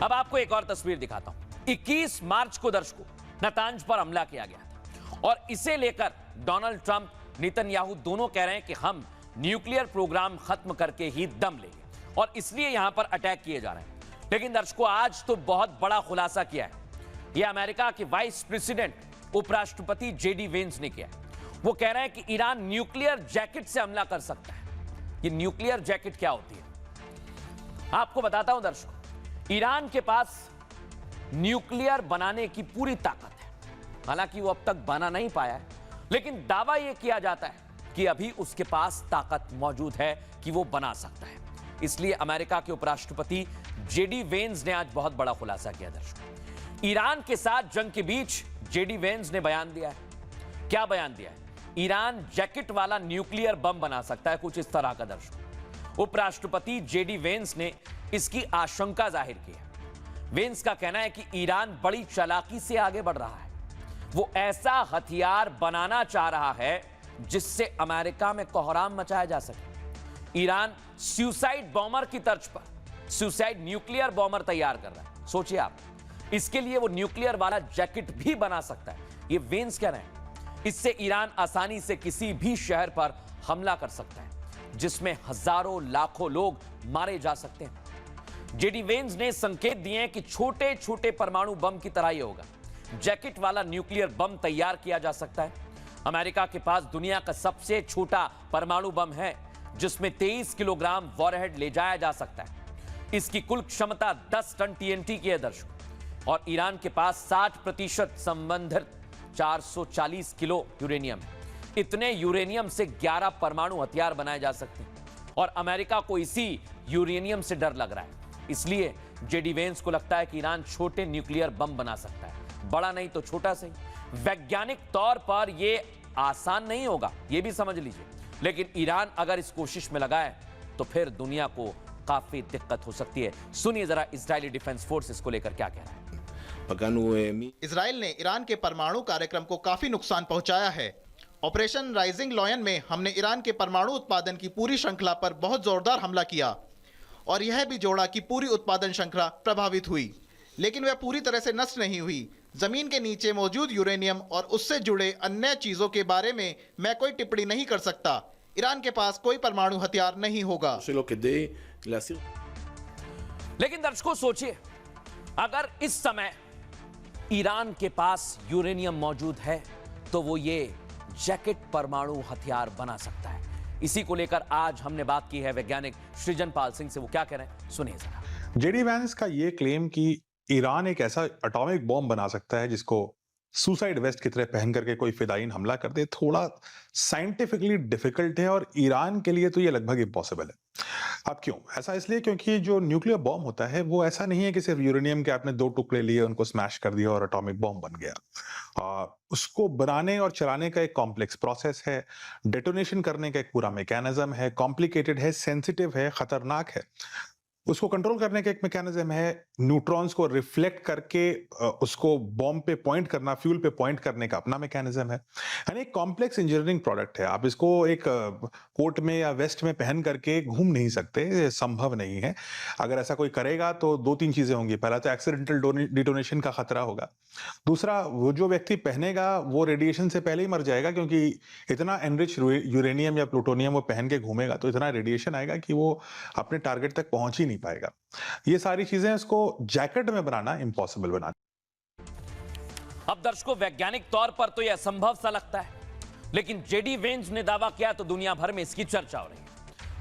अब आपको एक और तस्वीर दिखाता हूं। 21 मार्च को दर्शकों नतांज पर हमला किया गया था, और इसे लेकर डोनाल्ड ट्रंप, नेतन्याहू दोनों कह रहे हैं कि हम न्यूक्लियर प्रोग्राम खत्म करके ही दम लेंगे, और इसलिए यहां पर अटैक किए जा रहे हैं। लेकिन दर्शकों आज तो बहुत बड़ा खुलासा किया है। यह अमेरिका के वाइस प्रेसिडेंट उपराष्ट्रपति जेडी वेंस ने किया है। वो कह रहे हैं कि ईरान न्यूक्लियर जैकेट से हमला कर सकता है। ये न्यूक्लियर जैकेट क्या होती है आपको बताता हूं दर्शकों। ईरान के पास न्यूक्लियर बनाने की पूरी ताकत है। हालांकि वो अब तक बना नहीं पाया है, लेकिन दावा यह किया जाता है कि अभी उसके पास ताकत मौजूद है कि वो बना सकता है। इसलिए अमेरिका के उपराष्ट्रपति जेडी वेंस ने आज बहुत बड़ा खुलासा किया दर्शकों। ईरान के साथ जंग के बीच जेडी वेंस ने बयान दिया है। क्या बयान दिया है? ईरान जैकेट वाला न्यूक्लियर बम बना सकता है, कुछ इस तरह का दर्शकों। उपराष्ट्रपति जेडी वेंस ने इसकी आशंका जाहिर की है। वेंस का कहना है कि ईरान बड़ी चालाकी से आगे बढ़ रहा है। वो ऐसा हथियार बनाना चाह रहा है जिससे अमेरिका में कोहराम मचाया जा सके। ईरान सुसाइड बॉम्बर की तर्ज पर सुसाइड न्यूक्लियर बॉम्बर तैयार कर रहा है। सोचिए आप, इसके लिए वो न्यूक्लियर वाला जैकेट भी बना सकता है। ये वेंस कह रहे हैं। इससे ईरान आसानी से किसी भी शहर पर हमला कर सकता है जिसमें हजारों लाखों लोग मारे जा सकते हैं। जेडी वेंस ने संकेत दिए हैं कि छोटे छोटे परमाणु बम की तरह ही होगा। जैकेट वाला न्यूक्लियर बम तैयार किया जा सकता है। अमेरिका के पास दुनिया का सबसे छोटा परमाणु बम है जिसमें 23 किलोग्राम वॉरहेड ले जाया जा सकता है। इसकी कुल क्षमता 10 टन टीएनटी की है दर्शकों। और ईरान के पास 60% संबंधित 440 किलो यूरेनियम है। इतने यूरेनियम से 11 परमाणु हथियार बनाए जा सकते हैं और अमेरिका को इसी यूरेनियम से डर लग रहा है। इसलिए जेडी वेंस को लगता है कि ईरान छोटे न्यूक्लियर बम बना सकता है, बड़ा नहीं तो छोटा सही। वैज्ञानिक तौर पर यह आसान नहीं होगा, यह भी समझ लीजिए, लेकिन ईरान अगर इस कोशिश में लगाए तो फिर दुनिया को काफी दिक्कत हो सकती है। सुनिए जरा इजरायली डिफेंस फोर्स इसको लेकर क्या कह रहा है। इजराइल ने ईरान के परमाणु कार्यक्रम को काफी नुकसान पहुंचाया है। ऑपरेशन राइजिंग लॉयन में हमने ईरान के परमाणु उत्पादन की पूरी श्रृंखला पर बहुत जोरदार हमला किया और यह भी जोड़ा कि पूरी उत्पादन श्रृंखला प्रभावित हुई, लेकिन वह पूरी तरह से नष्ट नहीं हुई। जमीन के नीचे मौजूद यूरेनियम और उससे जुड़े अन्य चीजों के बारे में मैं कोई टिप्पणी नहीं कर सकता। ईरान के पास कोई परमाणु हथियार नहीं होगा। लेकिन दर्शकों सोचिए, अगर इस समय ईरान के पास यूरेनियम मौजूद है तो वो ये जैकेट परमाणु हथियार बना सकता है। इसी को लेकर आज हमने बात की है वैज्ञानिक सृजन पाल सिंह से। वो क्या कह रहे हैं सुनिए जरा। जेडी वेंस का ये क्लेम कि ईरान एक ऐसा एटॉमिक बॉम्ब बना सकता है जिसको सुसाइड वेस्ट की तरह पहन करके कोई फिदायीन हमला कर दे, थोड़ा साइंटिफिकली डिफिकल्ट है और ईरान के लिए तो ये लगभग इम्पॉसिबल है। अब क्यों ऐसा? इसलिए क्योंकि जो न्यूक्लियर बॉम्ब होता है वो ऐसा नहीं है कि सिर्फ यूरेनियम के आपने 2 टुकड़े लिए, उनको स्मैश कर दिया और एटॉमिक बॉम्ब बन गया। उसको बनाने और चलाने का एक कॉम्प्लेक्स प्रोसेस है, डेटोनेशन करने का एक पूरा मैकेनिज्म है, कॉम्प्लिकेटेड है, सेंसिटिव है, खतरनाक है। उसको कंट्रोल करने का एक मैकेनिज्म है, न्यूट्रॉन्स को रिफ्लेक्ट करके उसको बॉम्ब पे पॉइंट करना, फ्यूल पे पॉइंट करने का अपना मैकेनिज्म है। यानी एक कॉम्प्लेक्स इंजीनियरिंग प्रोडक्ट है। आप इसको एक कोट में या वेस्ट में पहन करके घूम नहीं सकते, ये संभव नहीं है। अगर ऐसा कोई करेगा तो 2-3 चीजें होंगी। पहला तो एक्सीडेंटल डिटोनेशन का खतरा होगा। दूसरा, वो जो व्यक्ति पहनेगा वो रेडिएशन से पहले ही मर जाएगा, क्योंकि इतना एनरिच यूरेनियम या प्लूटोनियम वो पहन के घूमेगा तो इतना रेडिएशन आएगा कि वो अपने टारगेट तक पहुंच ही नहीं पाएगा। ये सारी चीजें उसको जैकेट में बनाना इम्पॉसिबल बना। अब दर्शकों, वैज्ञानिक तौर पर तो यह असंभव सा लगता है, लेकिन जेडी वेंस ने दावा किया तो दुनिया भर में इसकी चर्चा हो रही है।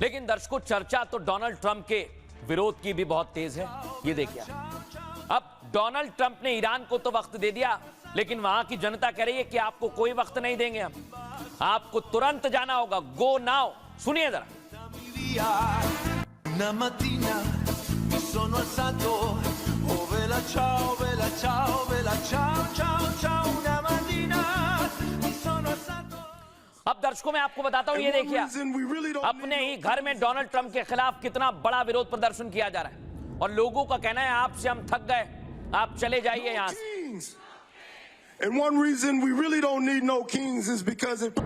लेकिन दर्शकों, चर्चा तो डोनाल्ड ट्रंप के विरोध की भी बहुत तेज है। ये देखिए, अब डोनाल्ड ट्रंप ने ईरान को तो वक्त दे दिया, लेकिन वहां की जनता कह रही है कि आपको कोई वक्त नहीं देंगे, हम आपको तुरंत जाना होगा, गो नाउ। सुनिए जरा। Una mattina mi sono alzato, oh vela ciao, vela ciao, vela ciao, ciao, ciao, una mattina mi sono alzato। अब दर्शकों, मैं आपको बताता हूं, ये देखिए, अपने ही घर में डोनाल्ड ट्रंप के खिलाफ कितना बड़ा विरोध प्रदर्शन किया जा रहा है और लोगों का कहना है आपसे हम थक गए, आप चले जाइए यहां से। And one reason we really don't need no kings is because it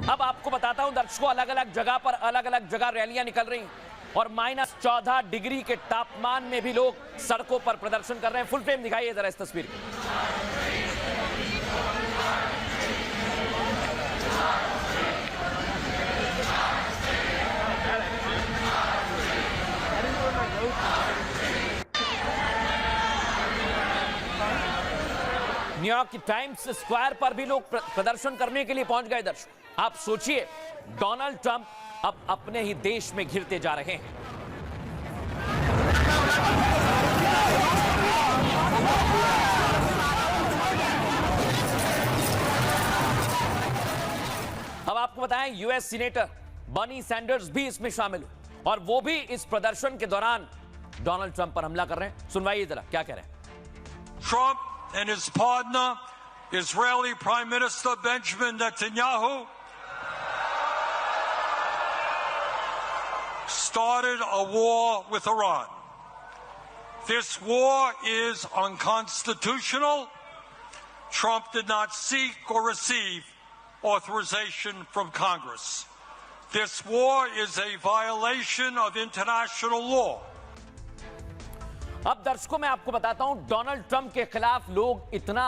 अब आपको बताता हूं दर्शकों, अलग अलग जगह रैलियां निकल रही हैं और -14 डिग्री के तापमान में भी लोग सड़कों पर प्रदर्शन कर रहे हैं। फुल फ्रेम दिखाइए जरा इस तस्वीर को। न्यूयॉर्क की टाइम्स स्क्वायर पर भी लोग प्रदर्शन करने के लिए पहुंच गए। दर्शक आप सोचिए, डोनाल्ड ट्रंप अब अपने ही देश में घिरते जा रहे हैं। अब आपको बताएं, यूएस सीनेटर बर्नी सैंडर्स भी इसमें शामिल हुए और वो भी इस प्रदर्शन के दौरान डोनाल्ड ट्रंप पर हमला कर रहे हैं। सुनवाइए जरा क्या कह रहे हैं। Trump and his partner, Israeli Prime Minister Benjamin Netanyahu, started a war with Iran. This war is unconstitutional. Trump did not seek or receive authorization from Congress. This war is a violation of international law. अब दर्शकों मैं आपको बताता हूं, Donald Trump के खिलाफ लोग इतना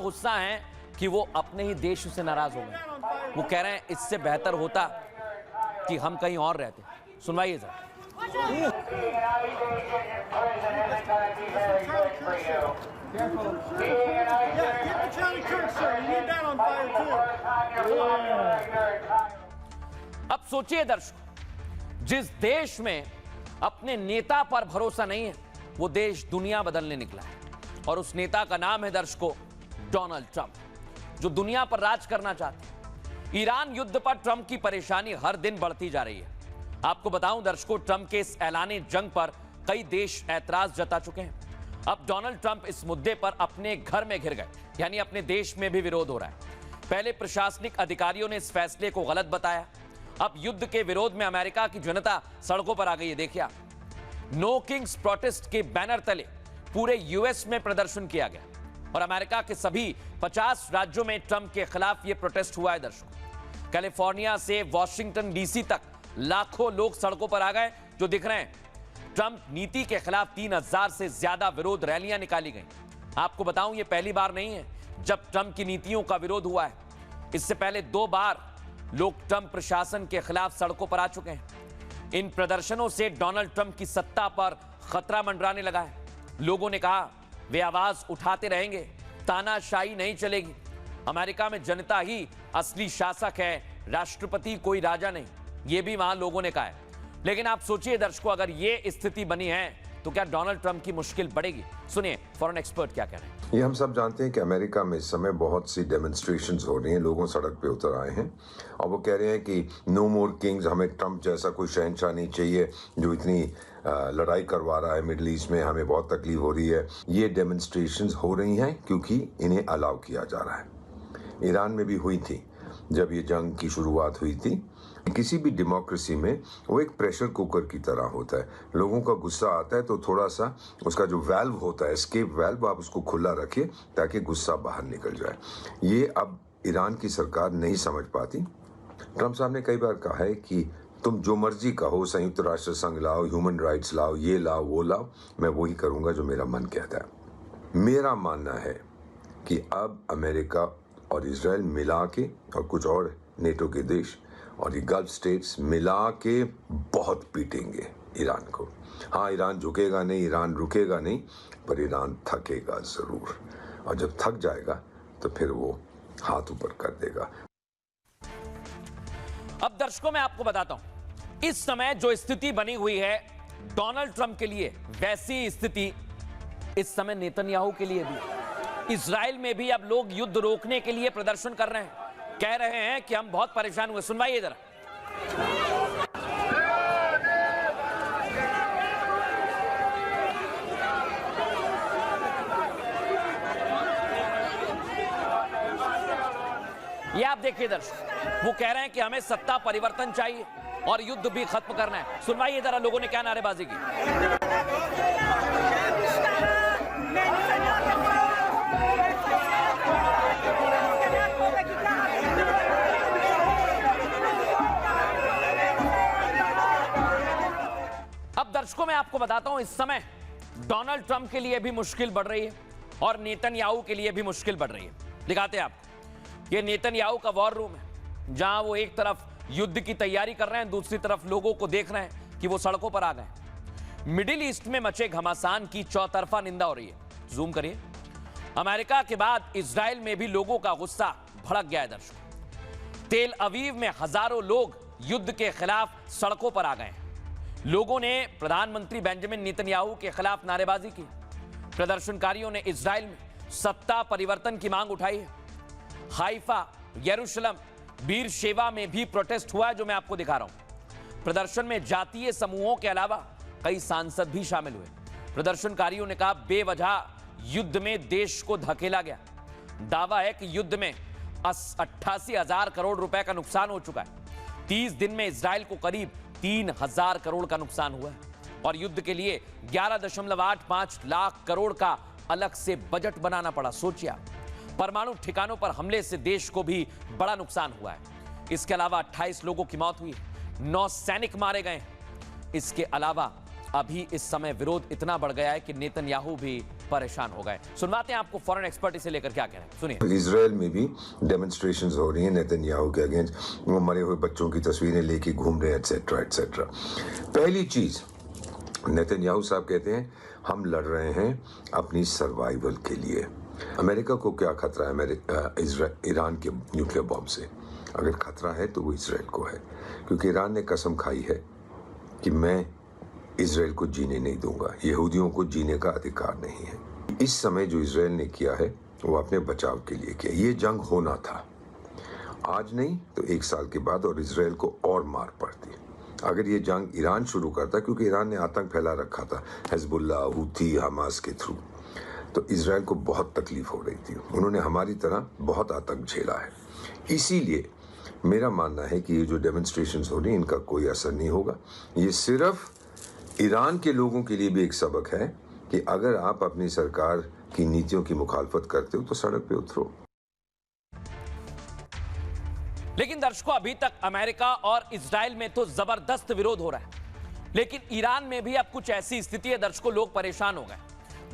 गुस्सा है कि वो अपने ही देश से नाराज हो गए। वो कह रहे हैं इससे बेहतर होता कि हम कहीं और रहते। सुनवाइए जरा। अब सोचिए दर्शकों, जिस देश में अपने नेता पर भरोसा नहीं है, वो देश दुनिया बदलने निकला है और उस नेता का नाम है दर्शकों डोनाल्ड ट्रंप, जो दुनिया पर राज करना चाहते हैं। ईरान युद्ध पर ट्रंप की परेशानी हर दिन बढ़ती जा रही है। आपको बताऊं दर्शकों, ट्रंप के इस ऐलाने जंग पर कई देश ऐतराज जता चुके हैं। अब डोनाल्ड ट्रंप इस मुद्दे पर अपने घर में घिर गए, यानी अपने देश में भी विरोध हो रहा है। पहले प्रशासनिक अधिकारियों ने इस फैसले को गलत बताया, अब युद्ध के विरोध में अमेरिका की जनता सड़कों पर आ गई है। देखिए आप, नो किंग्स प्रोटेस्ट के बैनर तले पूरे यूएस में प्रदर्शन किया गया और अमेरिका के सभी 50 राज्यों में ट्रंप के खिलाफ यह प्रोटेस्ट हुआ है। दर्शकों, कैलिफोर्निया से वॉशिंगटन डीसी तक लाखों लोग सड़कों पर आ गए, जो दिख रहे हैं। ट्रंप नीति के खिलाफ 3000 से ज्यादा विरोध रैलियां निकाली गई। आपको बताऊं, यह पहली बार नहीं है जब ट्रंप की नीतियों का विरोध हुआ है। इससे पहले 2 बार लोग ट्रंप प्रशासन के खिलाफ सड़कों पर आ चुके हैं। इन प्रदर्शनों से डोनाल्ड ट्रंप की सत्ता पर खतरा मंडराने लगा है। लोगों ने कहा वे आवाज उठाते रहेंगे, तानाशाही नहीं चलेगी। अमेरिका में जनता ही असली शासक है, राष्ट्रपति कोई राजा नहीं, यह भी वहां लोगों ने कहा है। लेकिन आप सोचिए दर्शकों, अगर यह स्थिति बनी है तो क्या डोनाल्ड ट्रंप की मुश्किल बढ़ेगी? सुनिए फॉरेन एक्सपर्ट क्या कह रहे हैं। ये हम सब जानते हैं कि अमेरिका में इस समय बहुत सी डेमोन्स्ट्रेशंस हो रही हैं, लोगों सड़क पे उतर आए हैं और वो कह रहे हैं कि नो मोर किंग्स, हमें ट्रंप जैसा कोई शहंशाह नहीं चाहिए जो इतनी लड़ाई करवा रहा है मिडिल ईस्ट में, हमें बहुत तकलीफ हो रही है। ये डेमोन्स्ट्रेशंस हो रही हैं क्योंकि इन्हें अलाउ किया जा रहा है। ईरान में भी हुई थी जब ये जंग की शुरुआत हुई थी। किसी भी डेमोक्रेसी में वो एक प्रेशर कुकर की तरह होता है। लोगों का गुस्सा आता है तो थोड़ा सा उसका जो वाल्व होता है, एस्केप वाल्व, आप उसको खुला रखिए ताकि गुस्सा बाहर निकल जाए। ये अब ईरान की सरकार नहीं समझ पाती। ट्रंप साहब ने कई बार कहा है कि तुम जो मर्जी कहो, संयुक्त राष्ट्र संघ लाओ, ह्यूमन राइट्स लाओ, ये लाओ वो लाओ, मैं वही करूँगा जो मेरा मन कहता है। मेरा मानना है कि अब अमेरिका और इजराइल मिला के और कुछ और नेटो के देश और ये गल्फ स्टेट्स मिला के बहुत पीटेंगे ईरान को। हाँ, ईरान झुकेगा नहीं, ईरान रुकेगा नहीं, पर ईरान थकेगा जरूर और जब थक जाएगा तो फिर वो हाथ ऊपर कर देगा। अब दर्शकों मैं आपको बताता हूं, इस समय जो स्थिति बनी हुई है डोनाल्ड ट्रंप के लिए, वैसी स्थिति इस समय नेतन्याहू के लिए भी। इजराइल में भी अब लोग युद्ध रोकने के लिए प्रदर्शन कर रहे हैं, कह रहे हैं कि हम बहुत परेशान हुए। सुनवाइए जरा। ये आप देखिए दर्शक, वो कह रहे हैं कि हमें सत्ता परिवर्तन चाहिए और युद्ध भी खत्म करना है। सुनवाइए जरा लोगों ने क्या नारेबाजी की। अब दर्शकों मैं आपको बताता हूं, इस समय डोनाल्ड ट्रंप के लिए भी मुश्किल बढ़ रही है और नेतन्याहू के लिए भी मुश्किल बढ़ रही है। दिखाते हैं आपको, ये नेतन्याहू का वॉर रूम है, जहां वो एक तरफ युद्ध की तैयारी कर रहे हैं, दूसरी तरफ लोगों को देख रहे हैं कि वो सड़कों पर आ गए। मिडिल ईस्ट में मचे घमासान की चौतरफा निंदा हो रही है। जूम करिए। अमेरिका के बाद इजराइल में भी लोगों का गुस्सा भड़क गया है दर्शकों। तेल अवीव में हजारों लोग युद्ध के खिलाफ सड़कों पर आ गए हैं। लोगों ने प्रधानमंत्री बेंजामिन नेतन्याहू के खिलाफ नारेबाजी की। प्रदर्शनकारियों ने इजराइल में सत्ता परिवर्तन की मांग उठाई है। हाइफा, यरूशलेम, बीर शेवा में भी प्रोटेस्ट हुआ है, जो मैं आपको दिखा रहा हूं। प्रदर्शन में जातीय समूहों के अलावा कई सांसद भी शामिल हुए। प्रदर्शनकारियों ने कहा बेवजह युद्ध में देश को धकेला गया। दावा है कि युद्ध में 88,000 करोड़ रुपए का नुकसान हो चुका है। 30 दिन में इजराइल को करीब 3,000 करोड़ का नुकसान हुआ है और युद्ध के लिए 11.85 लाख करोड़ का अलग से बजट बनाना पड़ा। सोचिए आप, परमाणु ठिकानों पर हमले से देश को भी बड़ा नुकसान हुआ है। इसके अलावा 28 लोगों की मौत हुई है, 9 सैनिक मारे गए हैं। इसके अलावा अभी इस समय विरोध इतना बढ़ गया है कि नेतन्याहू भी परेशान हो गए। सुनवाते हैं आपको फॉरेन एक्सपर्ट इसे लेकर क्या कह रहे हैं, सुनिए। इजराइल में भी डेमोन्स्ट्रेशंस हो रही हैं नेतन्याहू के अगेंस्ट। वो मरे हुए बच्चों की तस्वीरें लेके घूम रहे हैं, एटसेट्रा एटसेट्रा। पहली चीज, नेतन्याहू साहब कहते हैं हम लड़ रहे हैं अपनी सर्वाइवल के लिए। अमेरिका को क्या खतरा है ईरान के न्यूक्लियर बॉम्ब से? अगर खतरा है तो वो इजराइल को है, क्योंकि ईरान ने कसम खाई है कि मैं इजराइल को जीने नहीं दूंगा, यहूदियों को जीने का अधिकार नहीं है। इस समय जो इजराइल ने किया है वो अपने बचाव के लिए किया। ये जंग होना था, आज नहीं तो 1 साल के बाद, और इजराइल को और मार पड़ती। अगर ये जंग ईरान शुरू करता, क्योंकि ईरान ने आतंक फैला रखा था हिजबुल्लाह, हूथी, हमास के थ्रू, तो इजराइल को बहुत तकलीफ हो रही थी। उन्होंने हमारी तरह बहुत आतंक झेला है। इसीलिए मेरा मानना है कि ये जो डेमोन्स्ट्रेशंस हो रही हैं इनका कोई असर नहीं होगा। ये सिर्फ ईरान के लोगों के लिए भी एक सबक है कि अगर आप अपनी सरकार की नीतियों की मुखालफत करते हो तो सड़क पे उतरो। लेकिन दर्शकों, अभी तक अमेरिका और इजराइल में तो जबरदस्त विरोध हो रहा है, लेकिन ईरान में भी अब कुछ ऐसी स्थिति है दर्शकों, लोग परेशान हो गए।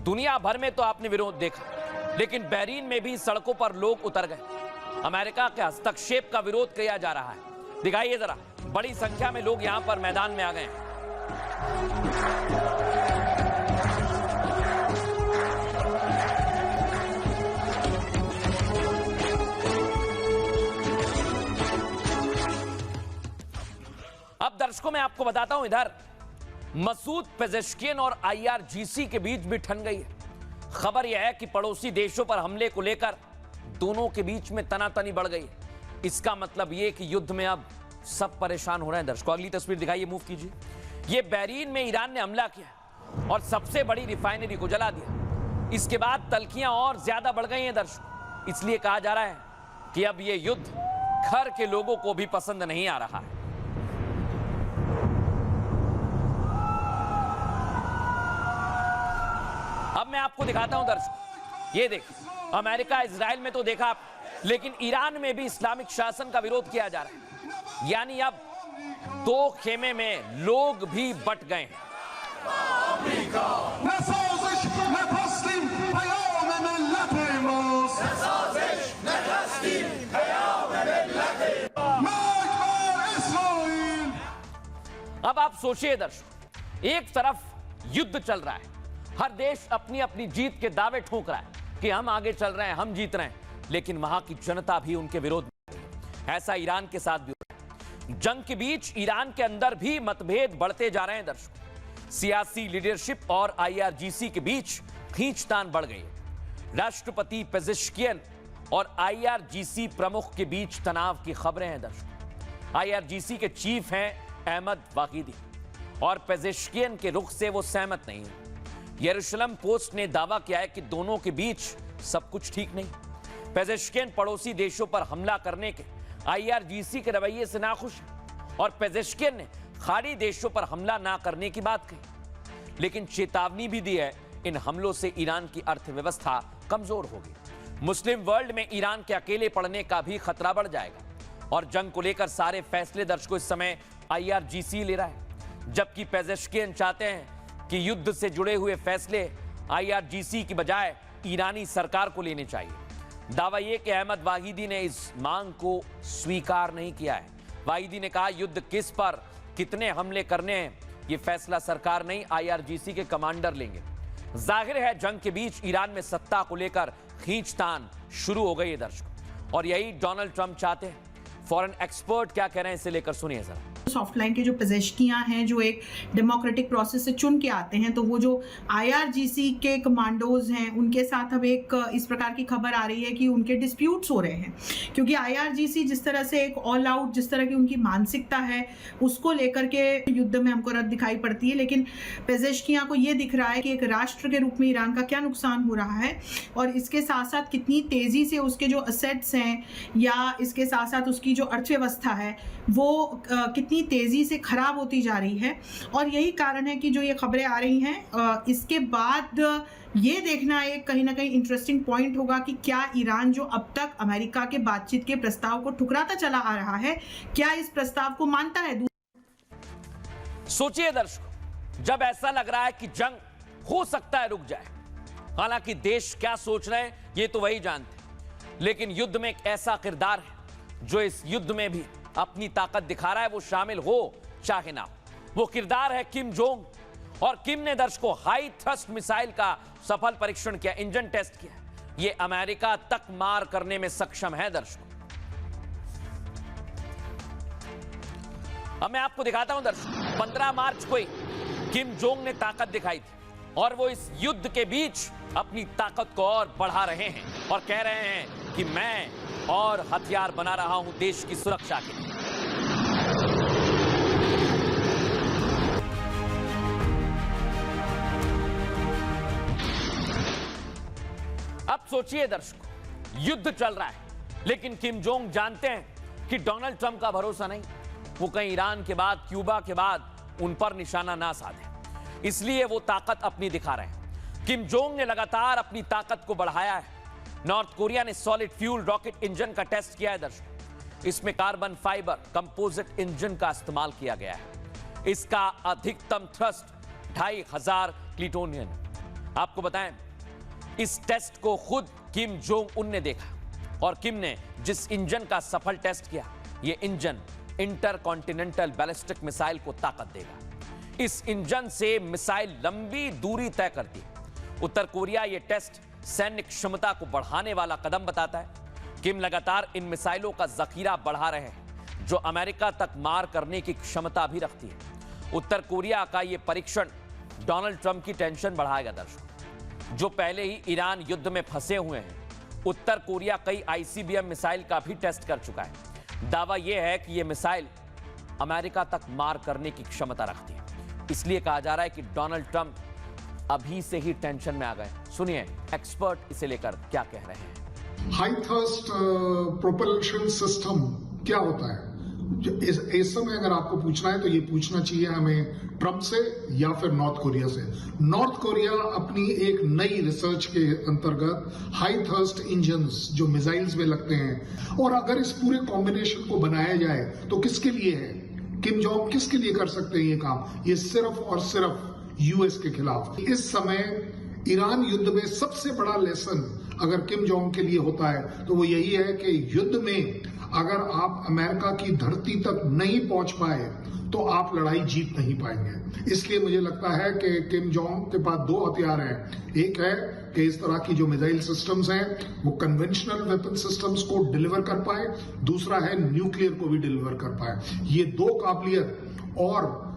दुनिया भर में तो आपने विरोध देखा, लेकिन बहरीन में भी सड़कों पर लोग उतर गए। अमेरिका के हस्तक्षेप का विरोध किया जा रहा है। दिखाइए जरा, बड़ी संख्या में लोग यहां पर मैदान में आ गए हैं। अब दर्शकों मैं आपको बताता हूं, इधर मसूद पेजेश्कियन और IRGC के बीच भी ठन गई है। खबर यह है कि पड़ोसी देशों पर हमले को लेकर दोनों के बीच में तनातनी बढ़ गई है। इसका मतलब यह कि युद्ध में अब सब परेशान हो रहे हैं। दर्शकों अगली तस्वीर दिखाइए, मूव कीजिए। यह बहरीन में ईरान ने हमला किया और सबसे बड़ी रिफाइनरी को जला दिया। इसके बाद तल्खियां और ज्यादा बढ़ गई हैं दर्शकों। इसलिए कहा जा रहा है कि अब यह युद्ध घर के लोगों को भी पसंद नहीं आ रहा है। अब मैं आपको दिखाता हूं दर्शक, ये देखिए, अमेरिका इजराइल में तो देखा आप, लेकिन ईरान में भी इस्लामिक शासन का विरोध किया जा रहा है। यानी अब 2 खेमे में लोग भी बट गए हैं। अब आप सोचिए दर्शक, एक तरफ युद्ध चल रहा है, हर देश अपनी अपनी जीत के दावे ठोक रहा है कि हम आगे चल रहे हैं, हम जीत रहे हैं, लेकिन वहां की जनता भी उनके विरोध में है। ऐसा ईरान के साथ भी हो रहा है। जंग के बीच ईरान के अंदर भी मतभेद बढ़ते जा रहे हैं दर्शकों। सियासी लीडरशिप और IRGC के बीच खींचतान बढ़ गई है। राष्ट्रपति पेजेश्कियन और IRGC प्रमुख के बीच तनाव की खबरें हैं दर्शकों। IRGC के चीफ हैं अहमद वाहिदी और पेजेश्कियन के रुख से वो सहमत नहीं है। यरूशलेम पोस्ट ने दावा किया है कि दोनों के बीच सब कुछ ठीक नहीं। पेजेश्कियन पड़ोसी देशों पर हमला करने के IRGC के रवैये से नाखुश है और पेजेश्कियन ने खाड़ी देशों पर हमला ना करने की बात कही, लेकिन चेतावनी भी दी है इन हमलों से ईरान की अर्थव्यवस्था कमजोर होगी। मुस्लिम वर्ल्ड में ईरान के अकेले पड़ने का भी खतरा बढ़ जाएगा और जंग को लेकर सारे फैसले दर्शकों इस समय IRGC ले रहा है, जबकि पेजेश्कियन चाहते हैं कि युद्ध से जुड़े हुए फैसले IRGC की बजाय ईरानी सरकार को लेने चाहिए। दावा यह कि अहमद वाहिदी ने इस मांग को स्वीकार नहीं किया है। वाहिदी ने कहा युद्ध किस पर कितने हमले करने हैं ये फैसला सरकार नहीं IRGC के कमांडर लेंगे। जाहिर है जंग के बीच ईरान में सत्ता को लेकर खींचतान शुरू हो गई है दर्शकों, और यही डोनाल्ड ट्रंप चाहते हैं। फॉरेन एक्सपर्ट क्या कह रहे हैं इसे लेकर सुनिए जरा। सॉफ्टलाइन के जो पोजेशनियां हैं जो एक डेमोक्रेटिक प्रोसेस से चुन के आते हैं, तो वो जो IRGC के कमांडोज हैं उनके साथ अब एक इस प्रकार की खबर आ रही है कि उनके डिस्प्यूट्स हो रहे हैं, क्योंकि IRGC जिस तरह से एक ऑल आउट, जिस तरह की उनकी मानसिकता है उसको लेकर के युद्ध में हमको रद्द दिखाई पड़ती है, लेकिन पेजेशकियां को ये दिख रहा है कि एक राष्ट्र के रूप में ईरान का क्या नुकसान हो रहा है और इसके साथ साथ कितनी तेजी से उसके जो असेट्स हैं या इसके साथ साथ उसकी जो अर्थव्यवस्था है वो कितनी तेजी से खराब होती जा रही है। और यही कारण है कि जो ये खबरें आ रही हैं, इसके बाद ये देखना एक कहीं ना कहीं इंटरेस्टिंग पॉइंट होगा कि क्या ईरान जो अब तक अमेरिका के बातचीत के प्रस्ताव को ठुकराता चला आ रहा है, क्या इस प्रस्ताव को मानता है। सोचिए दर्शकों, जब ऐसा लग रहा है कि जंग हो सकता है रुक जाए, हालांकि देश क्या सोच रहे हैं ये तो वही जानते हैं, लेकिन युद्ध में एक ऐसा किरदार है जो इस युद्ध में भी अपनी ताकत दिखा रहा है, वो शामिल हो चाहे ना हो। वो किरदार है किम जोंग, और किम ने दर्शकों हाई थ्रस्ट मिसाइल का सफल परीक्षण किया, इंजन टेस्ट किया। ये अमेरिका तक मार करने में सक्षम है दर्शकों। अब मैं आपको दिखाता हूं दर्शकों, 15 मार्च को ही किम जोंग ने ताकत दिखाई थी और वो इस युद्ध के बीच अपनी ताकत को और बढ़ा रहे हैं और कह रहे हैं कि मैं और हथियार बना रहा हूं देश की सुरक्षा के लिए। अब सोचिए दर्शकों, युद्ध चल रहा है, लेकिन किम जोंग जानते हैं कि डोनाल्ड ट्रंप का भरोसा नहीं, वो कहीं ईरान के बाद, क्यूबा के बाद उन पर निशाना ना साधे, इसलिए वो ताकत अपनी दिखा रहे हैं। किम जोंग ने लगातार अपनी ताकत को बढ़ाया है। नॉर्थ कोरिया ने सॉलिड फ्यूल रॉकेट इंजन का टेस्ट किया है दर्शकों। इसमें कार्बन फाइबर कंपोजिट इंजन का इस्तेमाल किया गया है। इसका अधिकतम थ्रस्ट 2500 प्लूटोनियम। आपको बताएं, इस टेस्ट को खुद किम जोंग उन ने देखा, और किम ने जिस इंजन का सफल टेस्ट किया, यह इंजन इंटरकॉन्टिनेंटल बैलिस्टिक मिसाइल को ताकत देगा। इस इंजन से मिसाइल लंबी दूरी तय करती है। उत्तर कोरिया यह टेस्ट सैन्य क्षमता को बढ़ाने वाला कदम बताता है। किम लगातार इन मिसाइलों का जखीरा बढ़ा रहे हैं, जो अमेरिका तक मार करने की क्षमता भी रखती है। उत्तर कोरिया का यह परीक्षण डोनाल्ड ट्रंप की टेंशन बढ़ाएगा दर्शकों, जो पहले ही ईरान युद्ध में फंसे हुए हैं। उत्तर कोरिया कई ICBM मिसाइल का भी टेस्ट कर चुका है। दावा यह है कि यह मिसाइल अमेरिका तक मार करने की क्षमता रखती है। इसलिए कहा जा रहा है कि डोनाल्ड ट्रंप अभी से ही टेंशन में आ गए। सुनिए एक्सपर्ट इसे लेकर क्या कह रहे हैं। हाई थर्स्ट प्रोपल्शन सिस्टम क्या होता है? इस समय अगर आपको पूछना है तो ये पूछना चाहिए हमें ट्रंप से या फिर नॉर्थ कोरिया से। नॉर्थ कोरिया अपनी एक नई रिसर्च के अंतर्गत हाई थर्स्ट इंजन्स जो मिसाइल्स में लगते हैं, और अगर इस पूरे कॉम्बिनेशन को बनाया जाए तो किसके लिए है? किम जोंग किसके लिए कर सकते हैं ये काम? ये सिर्फ और सिर्फ यूएस के खिलाफ। इस समय ईरान युद्ध में सबसे बड़ा लेसन अगर किम जोंग के लिए होता है तो वो यही है कि युद्ध में अगर आप अमेरिका की धरती तक नहीं पहुंच पाए तो आप लड़ाई जीत नहीं पाएंगे। इसलिए मुझे लगता है कि किम जोंग के पास दो हथियार हैं। एक है कि इस तरह की जो मिसाइल सिस्टम्स हैं वो कन्वेंशनल वेपन सिस्टम्स को डिलीवर कर पाए, दूसरा है न्यूक्लियर को भी डिलीवर कर पाए। ये दो काबिलियत और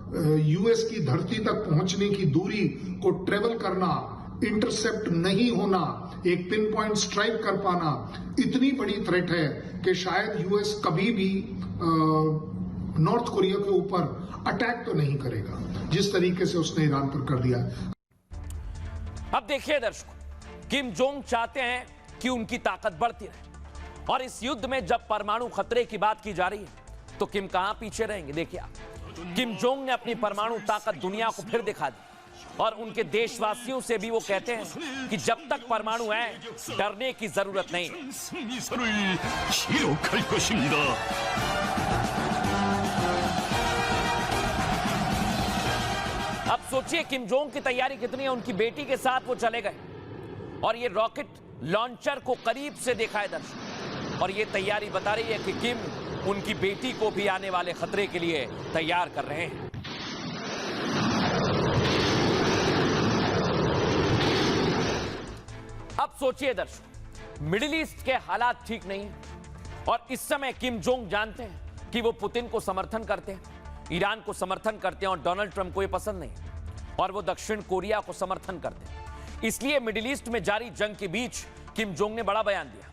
यूएस की धरती तक पहुंचने की दूरी को ट्रेवल करना, इंटरसेप्ट नहीं होना, एक पिन पॉइंट स्ट्राइक कर पाना, इतनी बड़ी थ्रेट है कि शायद यूएस कभी भी नॉर्थ कोरिया के ऊपर अटैक तो नहीं करेगा जिस तरीके से उसने ईरान पर कर दिया। अब देखिए दर्शकों, किम जोंग चाहते हैं कि उनकी ताकत बढ़ती रहे, और इस युद्ध में जब परमाणु खतरे की बात की जा रही है तो किम कहां पीछे रहेंगे। देखिए आप, किम जोंग ने अपनी परमाणु ताकत दुनिया को फिर दिखा दी, और उनके देशवासियों से भी वो कहते हैं कि जब तक परमाणु है डरने की जरूरत नहीं। अब सोचिए किम जोंग की तैयारी कितनी है। उनकी बेटी के साथ वो चले गए और ये रॉकेट लॉन्चर को करीब से देखा है दर्शक, और ये तैयारी बता रही है कि किम उनकी बेटी को भी आने वाले खतरे के लिए तैयार कर रहे हैं। अब सोचिए दर्शकों, मिडिल ईस्ट के हालात ठीक नहीं है और इस समय किम जोंग जानते हैं कि वो पुतिन को समर्थन करते हैं, ईरान को समर्थन करते हैं और डोनाल्ड ट्रंप को ये पसंद नहीं और वो दक्षिण कोरिया को समर्थन करते हैं। इसलिए मिडिल ईस्ट में जारी जंग के बीच किम जोंग ने बड़ा बयान दिया।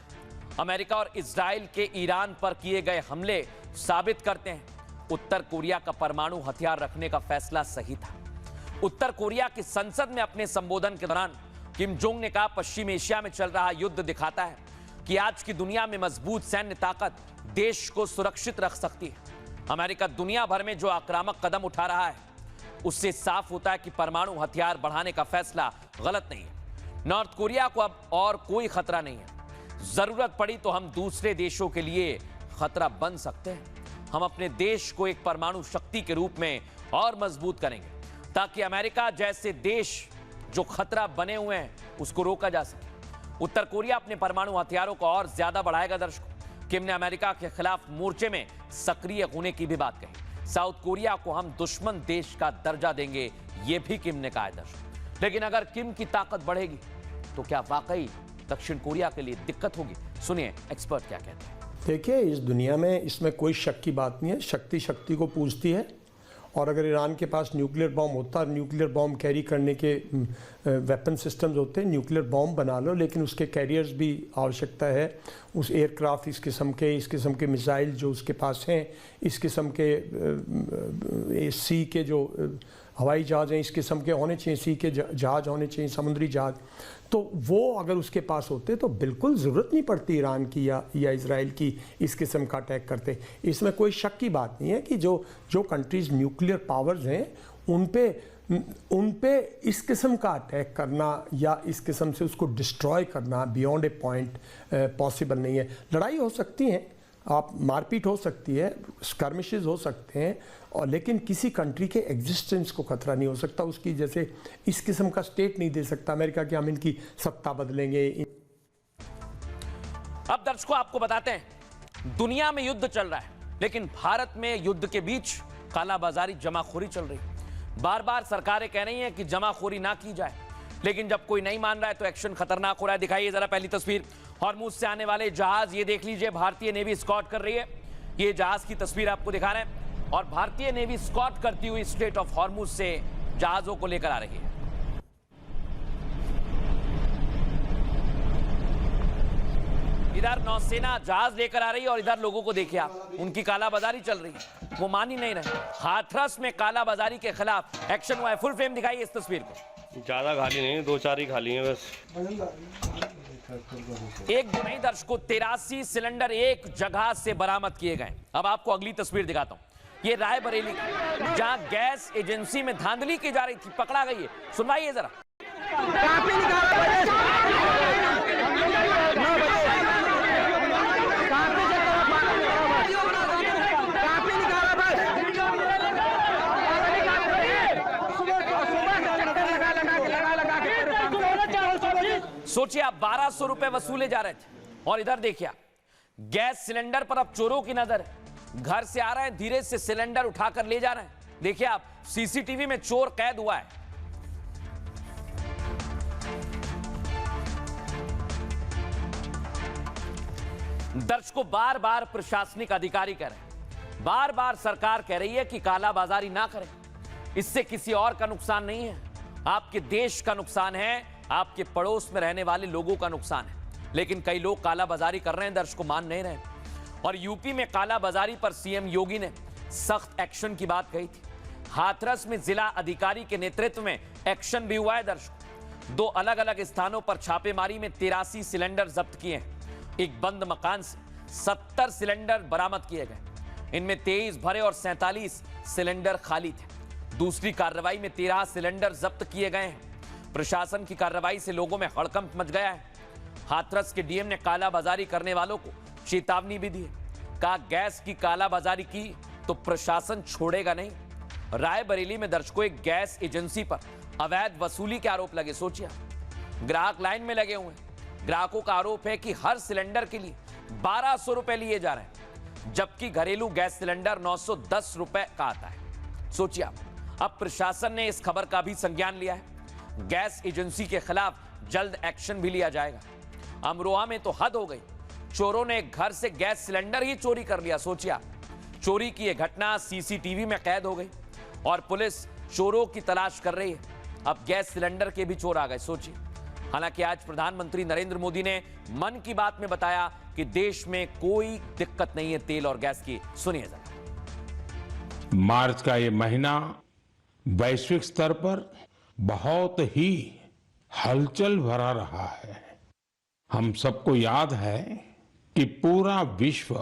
अमेरिका और इजराइल के ईरान पर किए गए हमले साबित करते हैं उत्तर कोरिया का परमाणु हथियार रखने का फैसला सही था। उत्तर कोरिया की संसद में अपने संबोधन के दौरान किम जोंग ने कहा, पश्चिम एशिया में चल रहा युद्ध दिखाता है कि आज की दुनिया में मजबूत सैन्य ताकत देश को सुरक्षित रख सकती है। अमेरिका दुनिया भर में जो आक्रामक कदम उठा रहा है उससे साफ होता है कि परमाणु हथियार बढ़ाने का फैसला गलत नहीं है। नॉर्थ कोरिया को अब और कोई खतरा नहीं है। जरूरत पड़ी तो हम दूसरे देशों के लिए खतरा बन सकते हैं। हम अपने देश को एक परमाणु शक्ति के रूप में और मजबूत करेंगे ताकि अमेरिका जैसे देश जो खतरा बने हुए हैं उसको रोका जा सके। उत्तर कोरिया अपने परमाणु हथियारों को और ज्यादा बढ़ाएगा। दर्शकों, किम ने अमेरिका के खिलाफ मोर्चे में सक्रिय होने की भी बात कही। साउथ कोरिया को हम दुश्मन देश का दर्जा देंगे, यह भी किम ने कहा है। दर्शकों, लेकिन अगर किम की ताकत बढ़ेगी तो क्या वाकई दक्षिण कोरिया के लिए दिक्कत होगी? सुनिए एक्सपर्ट क्या कहते हैं। देखिए, इस दुनिया में इसमें कोई शक की बात नहीं है। शक्ति शक्ति को पूजती है और अगर ईरान के पास न्यूक्लियर बॉम्ब होता, न्यूक्लियर बॉम्ब कैरी करने के वेपन सिस्टम्स होते हैं, न्यूक्लियर बॉम्ब बना लो, लेकिन उसके कैरियर्स भी आवश्यकता है। उस एयरक्राफ्ट इस किस्म के मिसाइल जो उसके पास हैं, इस किस्म के सी के जो हवाई जहाज़ हैं, इस किस्म के होने चाहिए, सी के जहाज़ होने चाहिए, समुद्री जहाज़। तो वो अगर उसके पास होते तो बिल्कुल ज़रूरत नहीं पड़ती ईरान की या इजराइल की इस किस्म का अटैक करते। इसमें कोई शक की बात नहीं है कि जो कंट्रीज़ न्यूक्लियर पावर्स हैं उन पे इस किस्म का अटैक करना या इस किस्म से उसको डिस्ट्रॉय करना बियॉन्ड ए पॉइंट पॉसिबल नहीं है। लड़ाई हो सकती है, आप मारपीट हो सकती है, स्कर्मिशेस हो सकते हैं, और लेकिन किसी कंट्री के एग्जिस्टेंस को खतरा नहीं हो सकता। उसकी जैसे इस किस्म का स्टेट नहीं दे सकता अमेरिका कि हम इनकी सत्ता बदलेंगे। अब दर्शकों आपको बताते हैं, दुनिया में युद्ध चल रहा है लेकिन भारत में युद्ध के बीच कालाबाजारी, जमाखोरी चल रही है। बार बार सरकारें कह रही हैं कि जमाखोरी ना की जाए, लेकिन जब कोई नहीं मान रहा है तो एक्शन खतरनाक हो रहा है। दिखाइए जरा पहली तस्वीर, हॉर्मुज से आने वाले जहाज, ये देख लीजिए, भारतीय नेवी स्कॉट कर रही है। ये जहाज की तस्वीर आपको दिखा रहे हैं और भारतीय नेवी स्कॉट करती हुई स्ट्रेट ऑफ हॉर्मुज से जहाजों को लेकर आ रही है। इधर नौसेना जहाज लेकर आ रही है और इधर लोगों को देखिए आप, उनकी कालाबाजारी चल रही है, वो मान ही नहीं रहे। हाथरस में कालाबाजारी के खिलाफ एक्शन हुआ है। फुल फ्रेम दिखाइए इस तस्वीर को। ज्यादा खाली नहीं, 2-4 ही खाली हैं बस। एक दो नहीं दर्शकों, 83 सिलेंडर एक जगह से बरामद किए गए। अब आपको अगली तस्वीर दिखाता हूं। ये रायबरेली जहां गैस एजेंसी में धांधली की जा रही थी, पकड़ा गई है। सुनवाइए जरा। सोचिए आप, 1200 रुपए वसूले जा रहे थे और इधर देखिए गैस सिलेंडर पर अब चोरों की नजर है। घर से आ रहे हैं, धीरे से सिलेंडर उठाकर ले जा रहे हैं। देखिए आप, सीसीटीवी में चोर कैद हुआ है। दर्शकों, बार बार प्रशासनिक अधिकारी कह रहे हैं, बार बार सरकार कह रही है कि कालाबाजारी ना करें। इससे किसी और का नुकसान नहीं है, आपके देश का नुकसान है, आपके पड़ोस में रहने वाले लोगों का नुकसान है। लेकिन कई लोग कालाबाजारी कर रहे हैं, दर्शकों मान नहीं रहे। और यूपी में कालाबाजारी पर सीएम योगी ने सख्त एक्शन की बात कही थी। हाथरस में जिला अधिकारी के नेतृत्व में एक्शन भी हुआ है। दर्शकों, 2 अलग अलग स्थानों पर छापेमारी में 83 सिलेंडर जब्त किए हैं। एक बंद मकान से 70 सिलेंडर बरामद किए गए। इनमें 23 भरे और 47 सिलेंडर खाली थे। दूसरी कार्रवाई में 13 सिलेंडर जब्त किए गए हैं। प्रशासन की कार्रवाई से लोगों में हड़कंप मच गया है। हाथरस के डीएम ने कालाबाजारी करने वालों को चेतावनी भी दी है। कहा, गैस की कालाबाजारी की तो प्रशासन छोड़ेगा नहीं। रायबरेली में दर्शकों, एक गैस एजेंसी पर अवैध वसूली के आरोप लगे। सोचिए, ग्राहक लाइन में लगे हुए हैं। ग्राहकों का आरोप है कि हर सिलेंडर के लिए 1200 रुपए लिए जा रहे हैं, जबकि घरेलू गैस सिलेंडर 910 रुपए का आता है। सोचिए आप, अब प्रशासन ने इस खबर का भी संज्ञान लिया है। गैस एजेंसी के खिलाफ जल्द एक्शन भी लिया जाएगा। अमरोहा में तो हद हो गई, चोरों ने घर से गैस सिलेंडर ही चोरी कर लिया। सोचिए आप, चोरी की यह घटना सीसीटीवी में कैद हो गई और पुलिस चोरों की तलाश कर रही है। अब गैस सिलेंडर के भी चोर आ गए, सोचिए। हालांकि आज प्रधानमंत्री नरेंद्र मोदी ने मन की बात में बताया कि देश में कोई दिक्कत नहीं है तेल और गैस की। सुनिए जरा। मार्च का ये महीना वैश्विक स्तर पर बहुत ही हलचल भरा रहा है। हम सबको याद है कि पूरा विश्व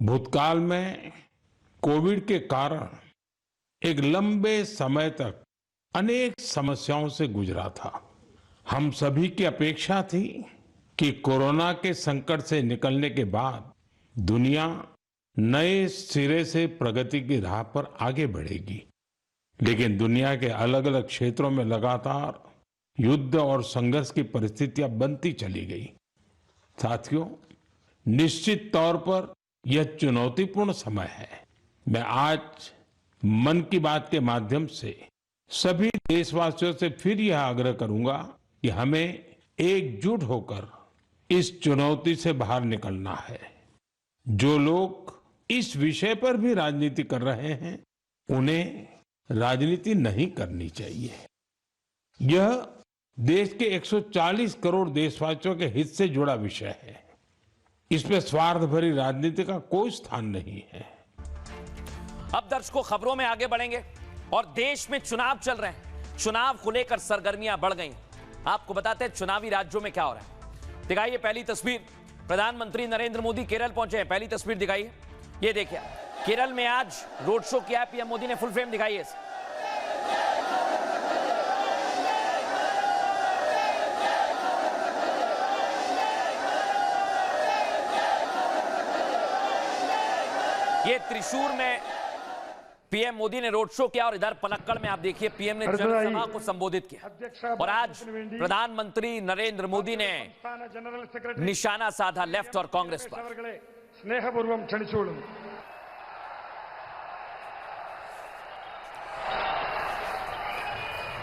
भूतकाल में कोविड के कारण एक लंबे समय तक अनेक समस्याओं से गुजरा था। हम सभी की अपेक्षा थी कि कोरोना के संकट से निकलने के बाद दुनिया नए सिरे से प्रगति की राह पर आगे बढ़ेगी। लेकिन दुनिया के अलग अलग क्षेत्रों में लगातार युद्ध और संघर्ष की परिस्थितियां बनती चली गई। साथियों, निश्चित तौर पर यह चुनौतीपूर्ण समय है। मैं आज मन की बात के माध्यम से सभी देशवासियों से फिर यह आग्रह करूंगा कि हमें एकजुट होकर इस चुनौती से बाहर निकलना है। जो लोग इस विषय पर भी राजनीति कर रहे हैं, उन्हें राजनीति नहीं करनी चाहिए। यह देश के 140 करोड़ देशवासियों के हित से जुड़ा विषय है। इसमें स्वार्थ भरी राजनीति का कोई स्थान नहीं है। अब दर्शकों, खबरों में आगे बढ़ेंगे और देश में चुनाव चल रहे हैं। चुनाव को लेकर सरगर्मियां बढ़ गई। आपको बताते हैं चुनावी राज्यों में क्या हो रहा है। दिखाइए पहली तस्वीर। प्रधानमंत्री नरेंद्र मोदी केरल पहुंचे हैं। पहली तस्वीर दिखाइए। ये देखिए, केरल में आज रोड शो किया है पीएम मोदी ने। फुल फ्रेम दिखाइए। ये त्रिशूर में पीएम मोदी ने रोड शो किया और इधर पलक्कड़ में आप देखिए पीएम ने जनसभा को संबोधित किया। और आज प्रधानमंत्री नरेंद्र मोदी ने निशाना साधा लेफ्ट और कांग्रेस पर। स्नेहपूर्वक क्षणिचूड़।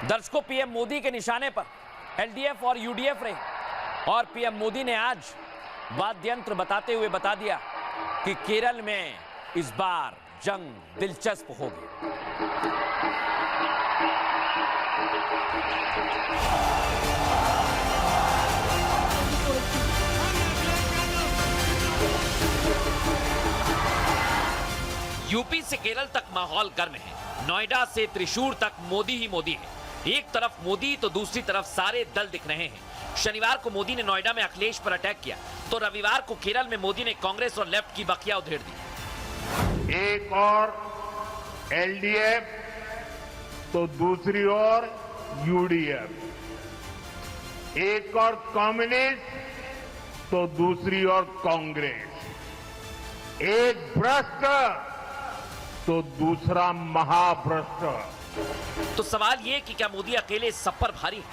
दर्शकों, पीएम मोदी के निशाने पर एलडीएफ और यूडीएफ रहे और पीएम मोदी ने आज वाद्यंत्र बताते हुए बता दिया कि केरल में इस बार जंग दिलचस्प होगी। यूपी से केरल तक माहौल गर्म है। नोएडा से त्रिशूर तक मोदी ही मोदी है। एक तरफ मोदी तो दूसरी तरफ सारे दल दिख रहे हैं। शनिवार को मोदी ने नोएडा में अखिलेश पर अटैक किया तो रविवार को केरल में मोदी ने कांग्रेस और लेफ्ट की बखिया उधेड़ दी। एक और एलडीएफ तो दूसरी ओर यूडीएफ, एक और कम्युनिस्ट तो दूसरी ओर कांग्रेस, एक भ्रष्ट तो दूसरा महाभ्रष्ट। तो सवाल ये कि क्या मोदी अकेले सब पर भारी है?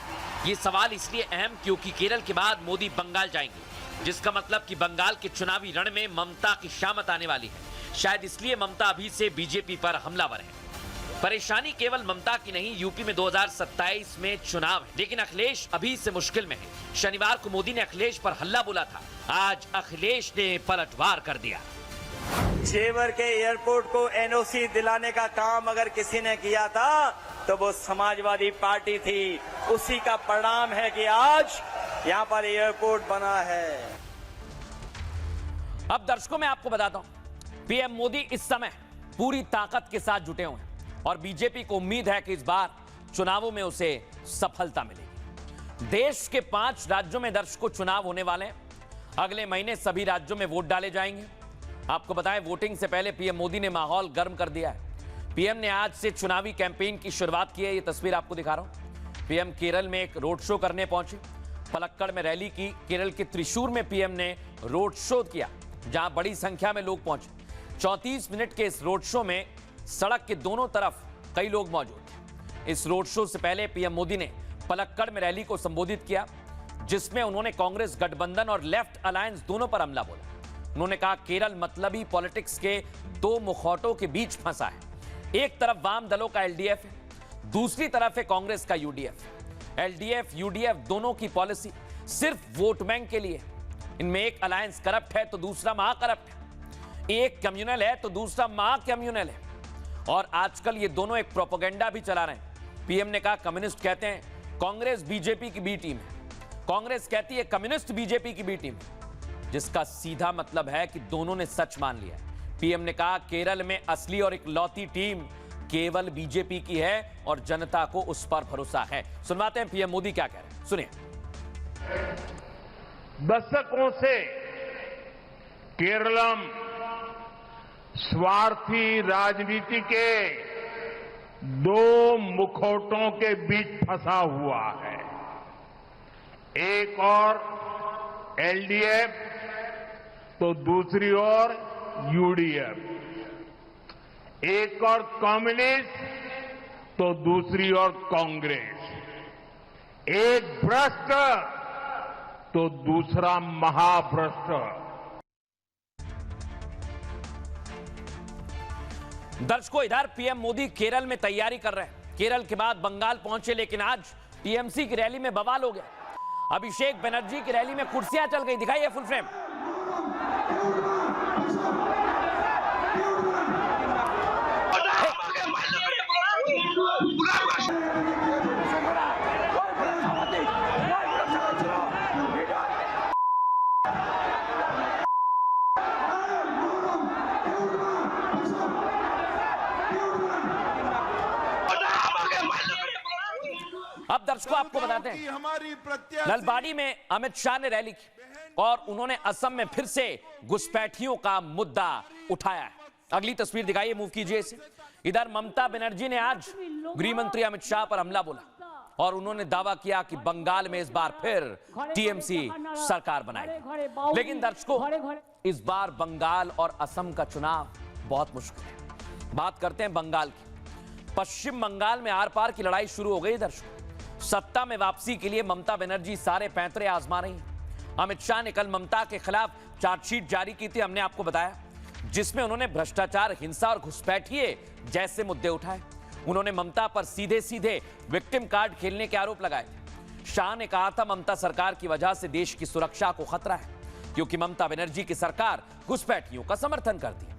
ये सवाल इसलिए अहम क्योंकि केरल के बाद मोदी बंगाल जाएंगे, जिसका मतलब कि बंगाल के चुनावी रण में ममता की शामत आने वाली है। शायद इसलिए ममता अभी से बीजेपी पर हमलावर है। परेशानी केवल ममता की नहीं, यूपी में 2027 में चुनाव है, लेकिन अखिलेश अभी से मुश्किल में है। शनिवार को मोदी ने अखिलेश पर हल्ला बोला था, आज अखिलेश ने पलटवार कर दिया। जेवर के एयरपोर्ट को एनओसी दिलाने का काम अगर किसी ने किया था तो वो समाजवादी पार्टी थी। उसी का परिणाम है कि आज यहाँ पर एयरपोर्ट बना है। अब दर्शकों, मैं आपको बताता हूं, पीएम मोदी इस समय पूरी ताकत के साथ जुटे हुए हैं और बीजेपी को उम्मीद है कि इस बार चुनावों में उसे सफलता मिलेगी। देश के 5 राज्यों में दर्शकों चुनाव होने वाले हैं। अगले महीने सभी राज्यों में वोट डाले जाएंगे। आपको बताएं, वोटिंग से पहले पीएम मोदी ने माहौल गर्म कर दिया है। पीएम ने आज से चुनावी कैंपेन की शुरुआत की है। ये तस्वीर आपको दिखा रहा हूं। पीएम केरल में एक रोड शो करने पहुंचे, पलक्कड़ में रैली की। केरल के त्रिशूर में पीएम ने रोड शो किया, जहां बड़ी संख्या में लोग पहुंचे। 34 मिनट के इस रोड शो में सड़क के दोनों तरफ कई लोग मौजूद थे। इस रोड शो से पहले पीएम मोदी ने पलक्कड़ में रैली को संबोधित किया, जिसमें उन्होंने कांग्रेस गठबंधन और लेफ्ट अलायंस दोनों पर हमला बोला। उन्होंने कहा, केरल मतलबी पॉलिटिक्स के 2 मुखौटों के बीच फंसा है। एक तरफ वाम दलों का एलडीएफ है, दूसरी तरफ है कांग्रेस का यूडीएफ। एलडीएफ यूडीएफ दोनों की पॉलिसी सिर्फ वोट बैंक के लिए। इनमें एक अलायंस करप्ट है तो दूसरा महाकरप्ट है, एक कम्युनल है तो दूसरा महाकम्युनल है। और आजकल ये दोनों एक प्रोपेगेंडा भी चला रहे हैं। पीएम ने कहा कम्युनिस्ट कहते हैं कांग्रेस बीजेपी की बी टीम है, कांग्रेस कहती है कम्युनिस्ट बीजेपी की बी टीम है, जिसका सीधा मतलब है कि दोनों ने सच मान लिया है। पीएम ने कहा केरल में असली और इकलौती टीम केवल बीजेपी की है और जनता को उस पर भरोसा है। सुनवाते हैं पीएम मोदी क्या कह रहे हैं, सुनिए। दशकों से केरलम स्वार्थी राजनीति के दो मुखौटों के बीच फंसा हुआ है। एक और एलडीएफ तो दूसरी ओर यूडीएफ, एक और कम्युनिस्ट तो दूसरी ओर कांग्रेस, एक भ्रष्ट तो दूसरा महाभ्रष्ट। दर्शकों, इधर पीएम मोदी केरल में तैयारी कर रहे हैं। केरल के बाद बंगाल पहुंचे, लेकिन आज टीएमसी की रैली में बवाल हो गया। अभिषेक बनर्जी की रैली में कुर्सियां चल गई, दिखाइए फुल फ्रेम। अब दर्शकों आपको बताते हैं, नलबाड़ी में अमित शाह ने रैली की और उन्होंने असम में फिर से घुसपैठियों का मुद्दा उठाया है। अगली तस्वीर दिखाइए, मूव कीजिए इसे। इधर ममता बनर्जी ने आज गृह मंत्री अमित शाह पर हमला बोला और उन्होंने दावा किया कि बंगाल में इस बार फिर टीएमसी सरकार बनाएगी। लेकिन दर्शकों, इस बार बंगाल और असम का चुनाव बहुत मुश्किल है। बात करते हैं बंगाल की। पश्चिम बंगाल में आर पार की लड़ाई शुरू हो गई। दर्शकों, सत्ता में वापसी के लिए ममता बनर्जी सारे पैंतरे आजमा रही हैं। अमित शाह ने कल ममता के खिलाफ चार्जशीट जारी की थी, हमने आपको बताया, जिसमें उन्होंने भ्रष्टाचार, हिंसा और घुसपैठिए जैसे मुद्दे उठाए। उन्होंने ममता पर सीधे सीधे विक्टिम कार्ड खेलने के आरोप लगाए। शाह ने कहा था ममता सरकार की वजह से देश की सुरक्षा को खतरा है, क्योंकि ममता बनर्जी की सरकार घुसपैठियों का समर्थन करती है।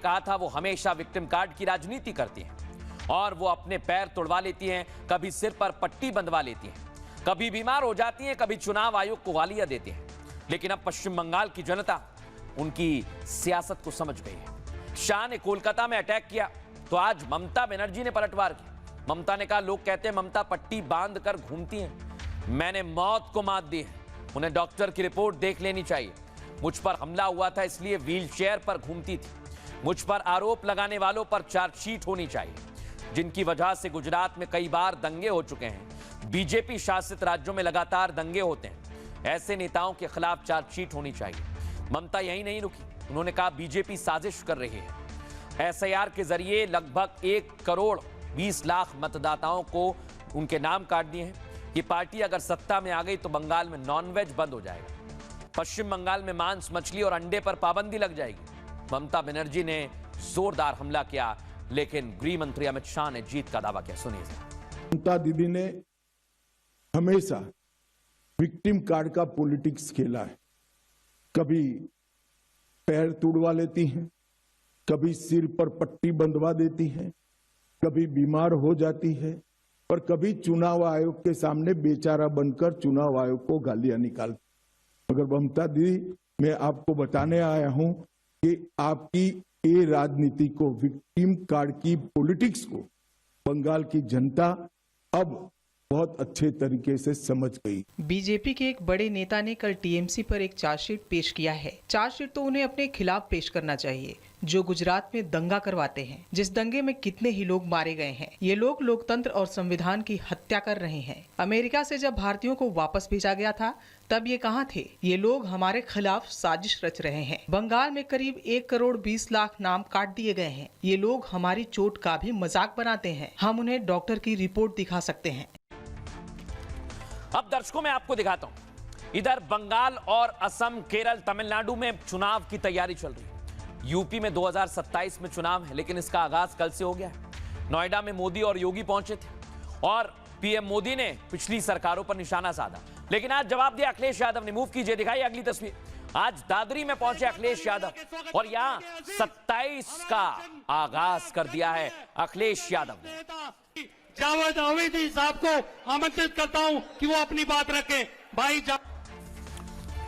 कहा था वो हमेशा विक्टिम कार्ड की राजनीति करती है और वो अपने पैर तुड़वा लेती हैं, कभी सिर पर पट्टी बंधवा लेती हैं, कभी बीमार हो जाती हैं, कभी चुनाव आयोग को गालियां देती हैं। लेकिन अब पश्चिम बंगाल की जनता उनकी सियासत को समझ गई है। शाह ने कोलकाता में अटैक किया तो आज ममता बनर्जी ने पलटवार किया। ममता ने कहा लोग कहते हैं ममता पट्टी बांध कर घूमती हैं, मैंने मौत को मात दी है, उन्हें डॉक्टर की रिपोर्ट देख लेनी चाहिए। मुझ पर हमला हुआ था इसलिए व्हील चेयर पर घूमती थी। मुझ पर आरोप लगाने वालों पर चार्जशीट होनी चाहिए, जिनकी वजह से गुजरात में कई बार दंगे हो चुके हैं। बीजेपी शासित राज्यों में लगातार दंगे होते हैं, ऐसे नेताओं के खिलाफ चार्जशीट होनी चाहिए। ममता यही नहीं रुकी, उन्होंने कहा बीजेपी साजिश कर रही है। एसआईआर के जरिए लगभग 1 करोड़ 20 लाख मतदाताओं को उनके नाम काट दिए हैं। ये पार्टी अगर सत्ता में आ गई तो बंगाल में नॉनवेज बंद हो जाएगा। पश्चिम बंगाल में मांस, मछली और अंडे पर पाबंदी लग जाएगी। ममता बनर्जी ने जोरदार हमला किया, लेकिन गृह मंत्री अमित शाह ने जीत का दावा किया। सुनिए। ममता दीदी ने हमेशा विक्टिम कार्ड का पॉलिटिक्स खेला है। कभी पैर तुड़वा लेती हैं, कभी सिर पर पट्टी बंधवा देती हैं, कभी बीमार हो जाती है और कभी चुनाव आयोग के सामने बेचारा बनकर चुनाव आयोग को गालियां निकालती। मगर ममता दीदी, मैं आपको बताने आया हूं कि आपकी ये राजनीति को, विक्टिम कार्ड की पॉलिटिक्स को बंगाल की जनता अब बहुत अच्छे तरीके से समझ गई। बीजेपी के एक बड़े नेता ने कल टीएमसी पर एक चार्जशीट पेश किया है। चार्जशीट तो उन्हें अपने खिलाफ पेश करना चाहिए, जो गुजरात में दंगा करवाते हैं, जिस दंगे में कितने ही लोग मारे गए हैं। ये लोग लोकतंत्र और संविधान की हत्या कर रहे हैं। अमेरिका से जब भारतीयों को वापस भेजा गया था तब ये कहाँ थे? ये लोग हमारे खिलाफ साजिश रच रहे हैं। बंगाल में करीब 1 करोड़ 20 लाख नाम काट दिए गए हैं। ये लोग हमारी चोट का भी मजाक बनाते हैं। हम उन्हें डॉक्टर की रिपोर्ट दिखा सकते हैं। अब दर्शकों मैं आपको दिखाता हूं, इधर बंगाल और असम, केरल, तमिलनाडु में चुनाव की तैयारी चल रही है। यूपी में 2027 में चुनाव है, लेकिन इसका आगाज कल से हो गया है। नोएडा में मोदी और योगी पहुंचे थे और पीएम मोदी ने पिछली सरकारों पर निशाना साधा। लेकिन आज जवाब दिया अखिलेश यादव ने। मूव कीजिए, दिखाइए अगली तस्वीर। आज दादरी में पहुंचे अखिलेश यादव और यहां 27 का आगाज कर दिया है अखिलेश यादव ने। जावेद हमीदी साहब को आमंत्रित करता हूं कि वो अपनी बात रखें। भाई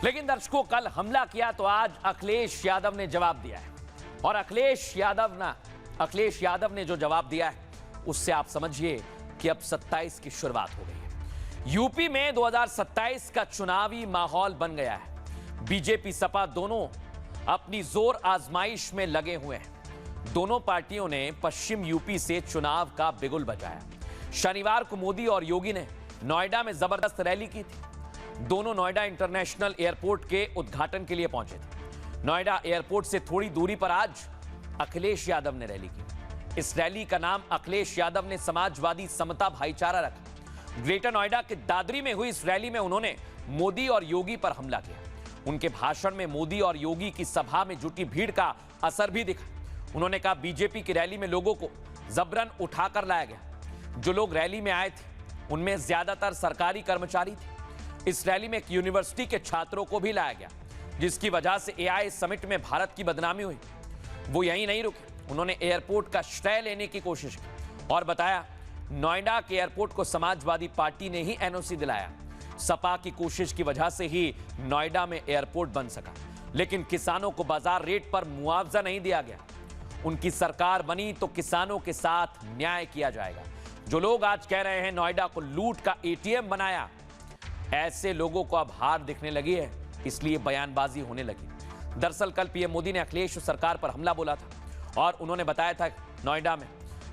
लेकिन दर्शकों, कल हमला किया तो आज अखिलेश यादव ने जवाब दिया है और अखिलेश यादव ने जो जवाब दिया है उससे आप समझिए कि अब 27 की शुरुआत हो गई है। यूपी में 2027 का चुनावी माहौल बन गया है। बीजेपी सपा दोनों अपनी जोर आजमाइश में लगे हुए हैं। दोनों पार्टियों ने पश्चिम यूपी से चुनाव का बिगुल बजाया। शनिवार को मोदी और योगी ने नोएडा में जबरदस्त रैली की थी। दोनों नोएडा इंटरनेशनल एयरपोर्ट के उद्घाटन के लिए पहुंचे थे। नोएडा एयरपोर्ट से थोड़ी दूरी पर आज अखिलेश यादव ने रैली की। इस रैली का नाम अखिलेश यादव ने समाजवादी समता भाईचारा रखा। ग्रेटर नोएडा के दादरी में हुई इस रैली में उन्होंने मोदी और योगी पर हमला किया। उनके भाषण में मोदी और योगी की सभा में जुटी भीड़ का असर भी दिखा। उन्होंने कहा, बीजेपी की रैली में लोगों को जबरन उठाकर लाया गया। जो लोग रैली में आए थे उनमें ज्यादातर सरकारी कर्मचारी थे। इस रैली में एक यूनिवर्सिटी के छात्रों को भी लाया गया, जिसकी वजह से एआई समिट में भारत की बदनामी हुई। वो यहीं नहीं रुके, उन्होंने एयरपोर्ट का श्रेय लेने की कोशिश की और बताया, नोएडा के एयरपोर्ट को समाजवादी पार्टी ने ही एनओसी दिलाया। सपा की कोशिश की वजह से ही नोएडा में एयरपोर्ट बन सका, लेकिन किसानों को बाजार रेट पर मुआवजा नहीं दिया गया। उनकी सरकार बनी तो किसानों के साथ न्याय किया जाएगा। जो लोग आज कह रहे हैं नोएडा को लूट का एटीएम बनाया, ऐसे लोगों को अब हार दिखने लगी है, इसलिए बयानबाजी होने लगी। दरअसल कल पीएम मोदी ने अखिलेश सरकार पर हमला बोला था और उन्होंने बताया था नोएडा में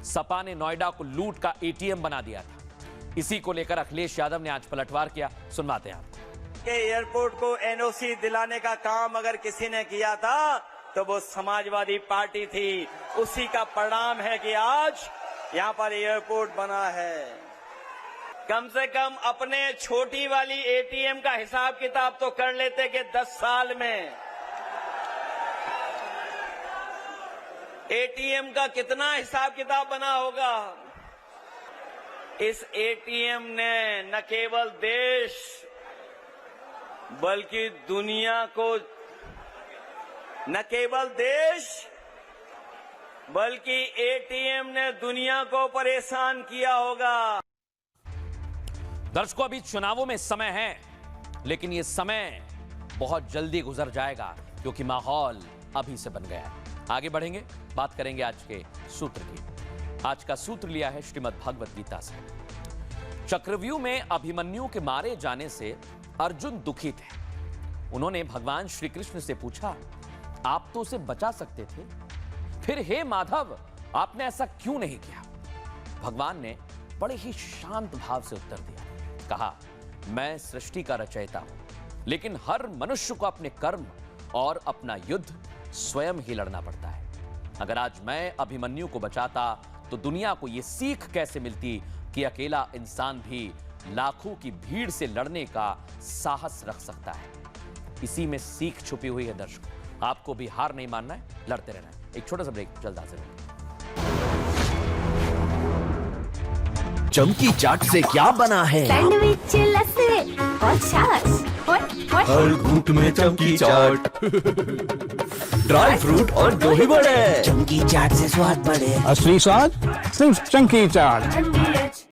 सपा ने नोएडा को लूट का एटीएम बना दिया था। इसी को लेकर अखिलेश यादव ने आज पलटवार किया। सुनवाते हैं आपको। एयरपोर्ट को एनओसी दिलाने का काम अगर किसी ने किया था तो वो समाजवादी पार्टी थी। उसी का परिणाम है कि आज यहाँ पर एयरपोर्ट बना है। कम से कम अपने छोटी वाली एटीएम का हिसाब किताब तो कर लेते कि 10 साल में एटीएम का कितना हिसाब किताब बना होगा। इस एटीएम ने न केवल देश बल्कि दुनिया को, न केवल देश बल्कि एटीएम ने दुनिया को परेशान किया होगा। दर्शकों, अभी चुनावों में समय है, लेकिन ये समय बहुत जल्दी गुजर जाएगा क्योंकि माहौल अभी से बन गया है। आगे बढ़ेंगे, बात करेंगे आज के सूत्र की। आज का सूत्र लिया है श्रीमद् भगवत गीता से। चक्रव्यूह में अभिमन्यु के मारे जाने से अर्जुन दुखी थे। उन्होंने भगवान श्री कृष्ण से पूछा, आप तो उसे बचा सकते थे, फिर हे माधव आपने ऐसा क्यों नहीं किया? भगवान ने बड़े ही शांत भाव से उत्तर दिया, कहा, मैं सृष्टि का रचयिता हूं, लेकिन हर मनुष्य को अपने कर्म और अपना युद्ध स्वयं ही लड़ना पड़ता है। अगर आज मैं अभिमन्यु को बचाता तो दुनिया को यह सीख कैसे मिलती कि अकेला इंसान भी लाखों की भीड़ से लड़ने का साहस रख सकता है। इसी में सीख छुपी हुई है। दर्शकों, आपको भी हार नहीं मानना है, लड़ते रहना है। एक छोटा सा ब्रेक, जल्द हाजिर होंगे। चमकी चाट से क्या बना है? सैंडविच, लस्सी और छाछ हर घूंट में चमकी चाट, ड्राई फ्रूट और दही बड़े। चमकी चाट से स्वाद बढ़े। असली स्वाद सिर्फ चमकी चाट।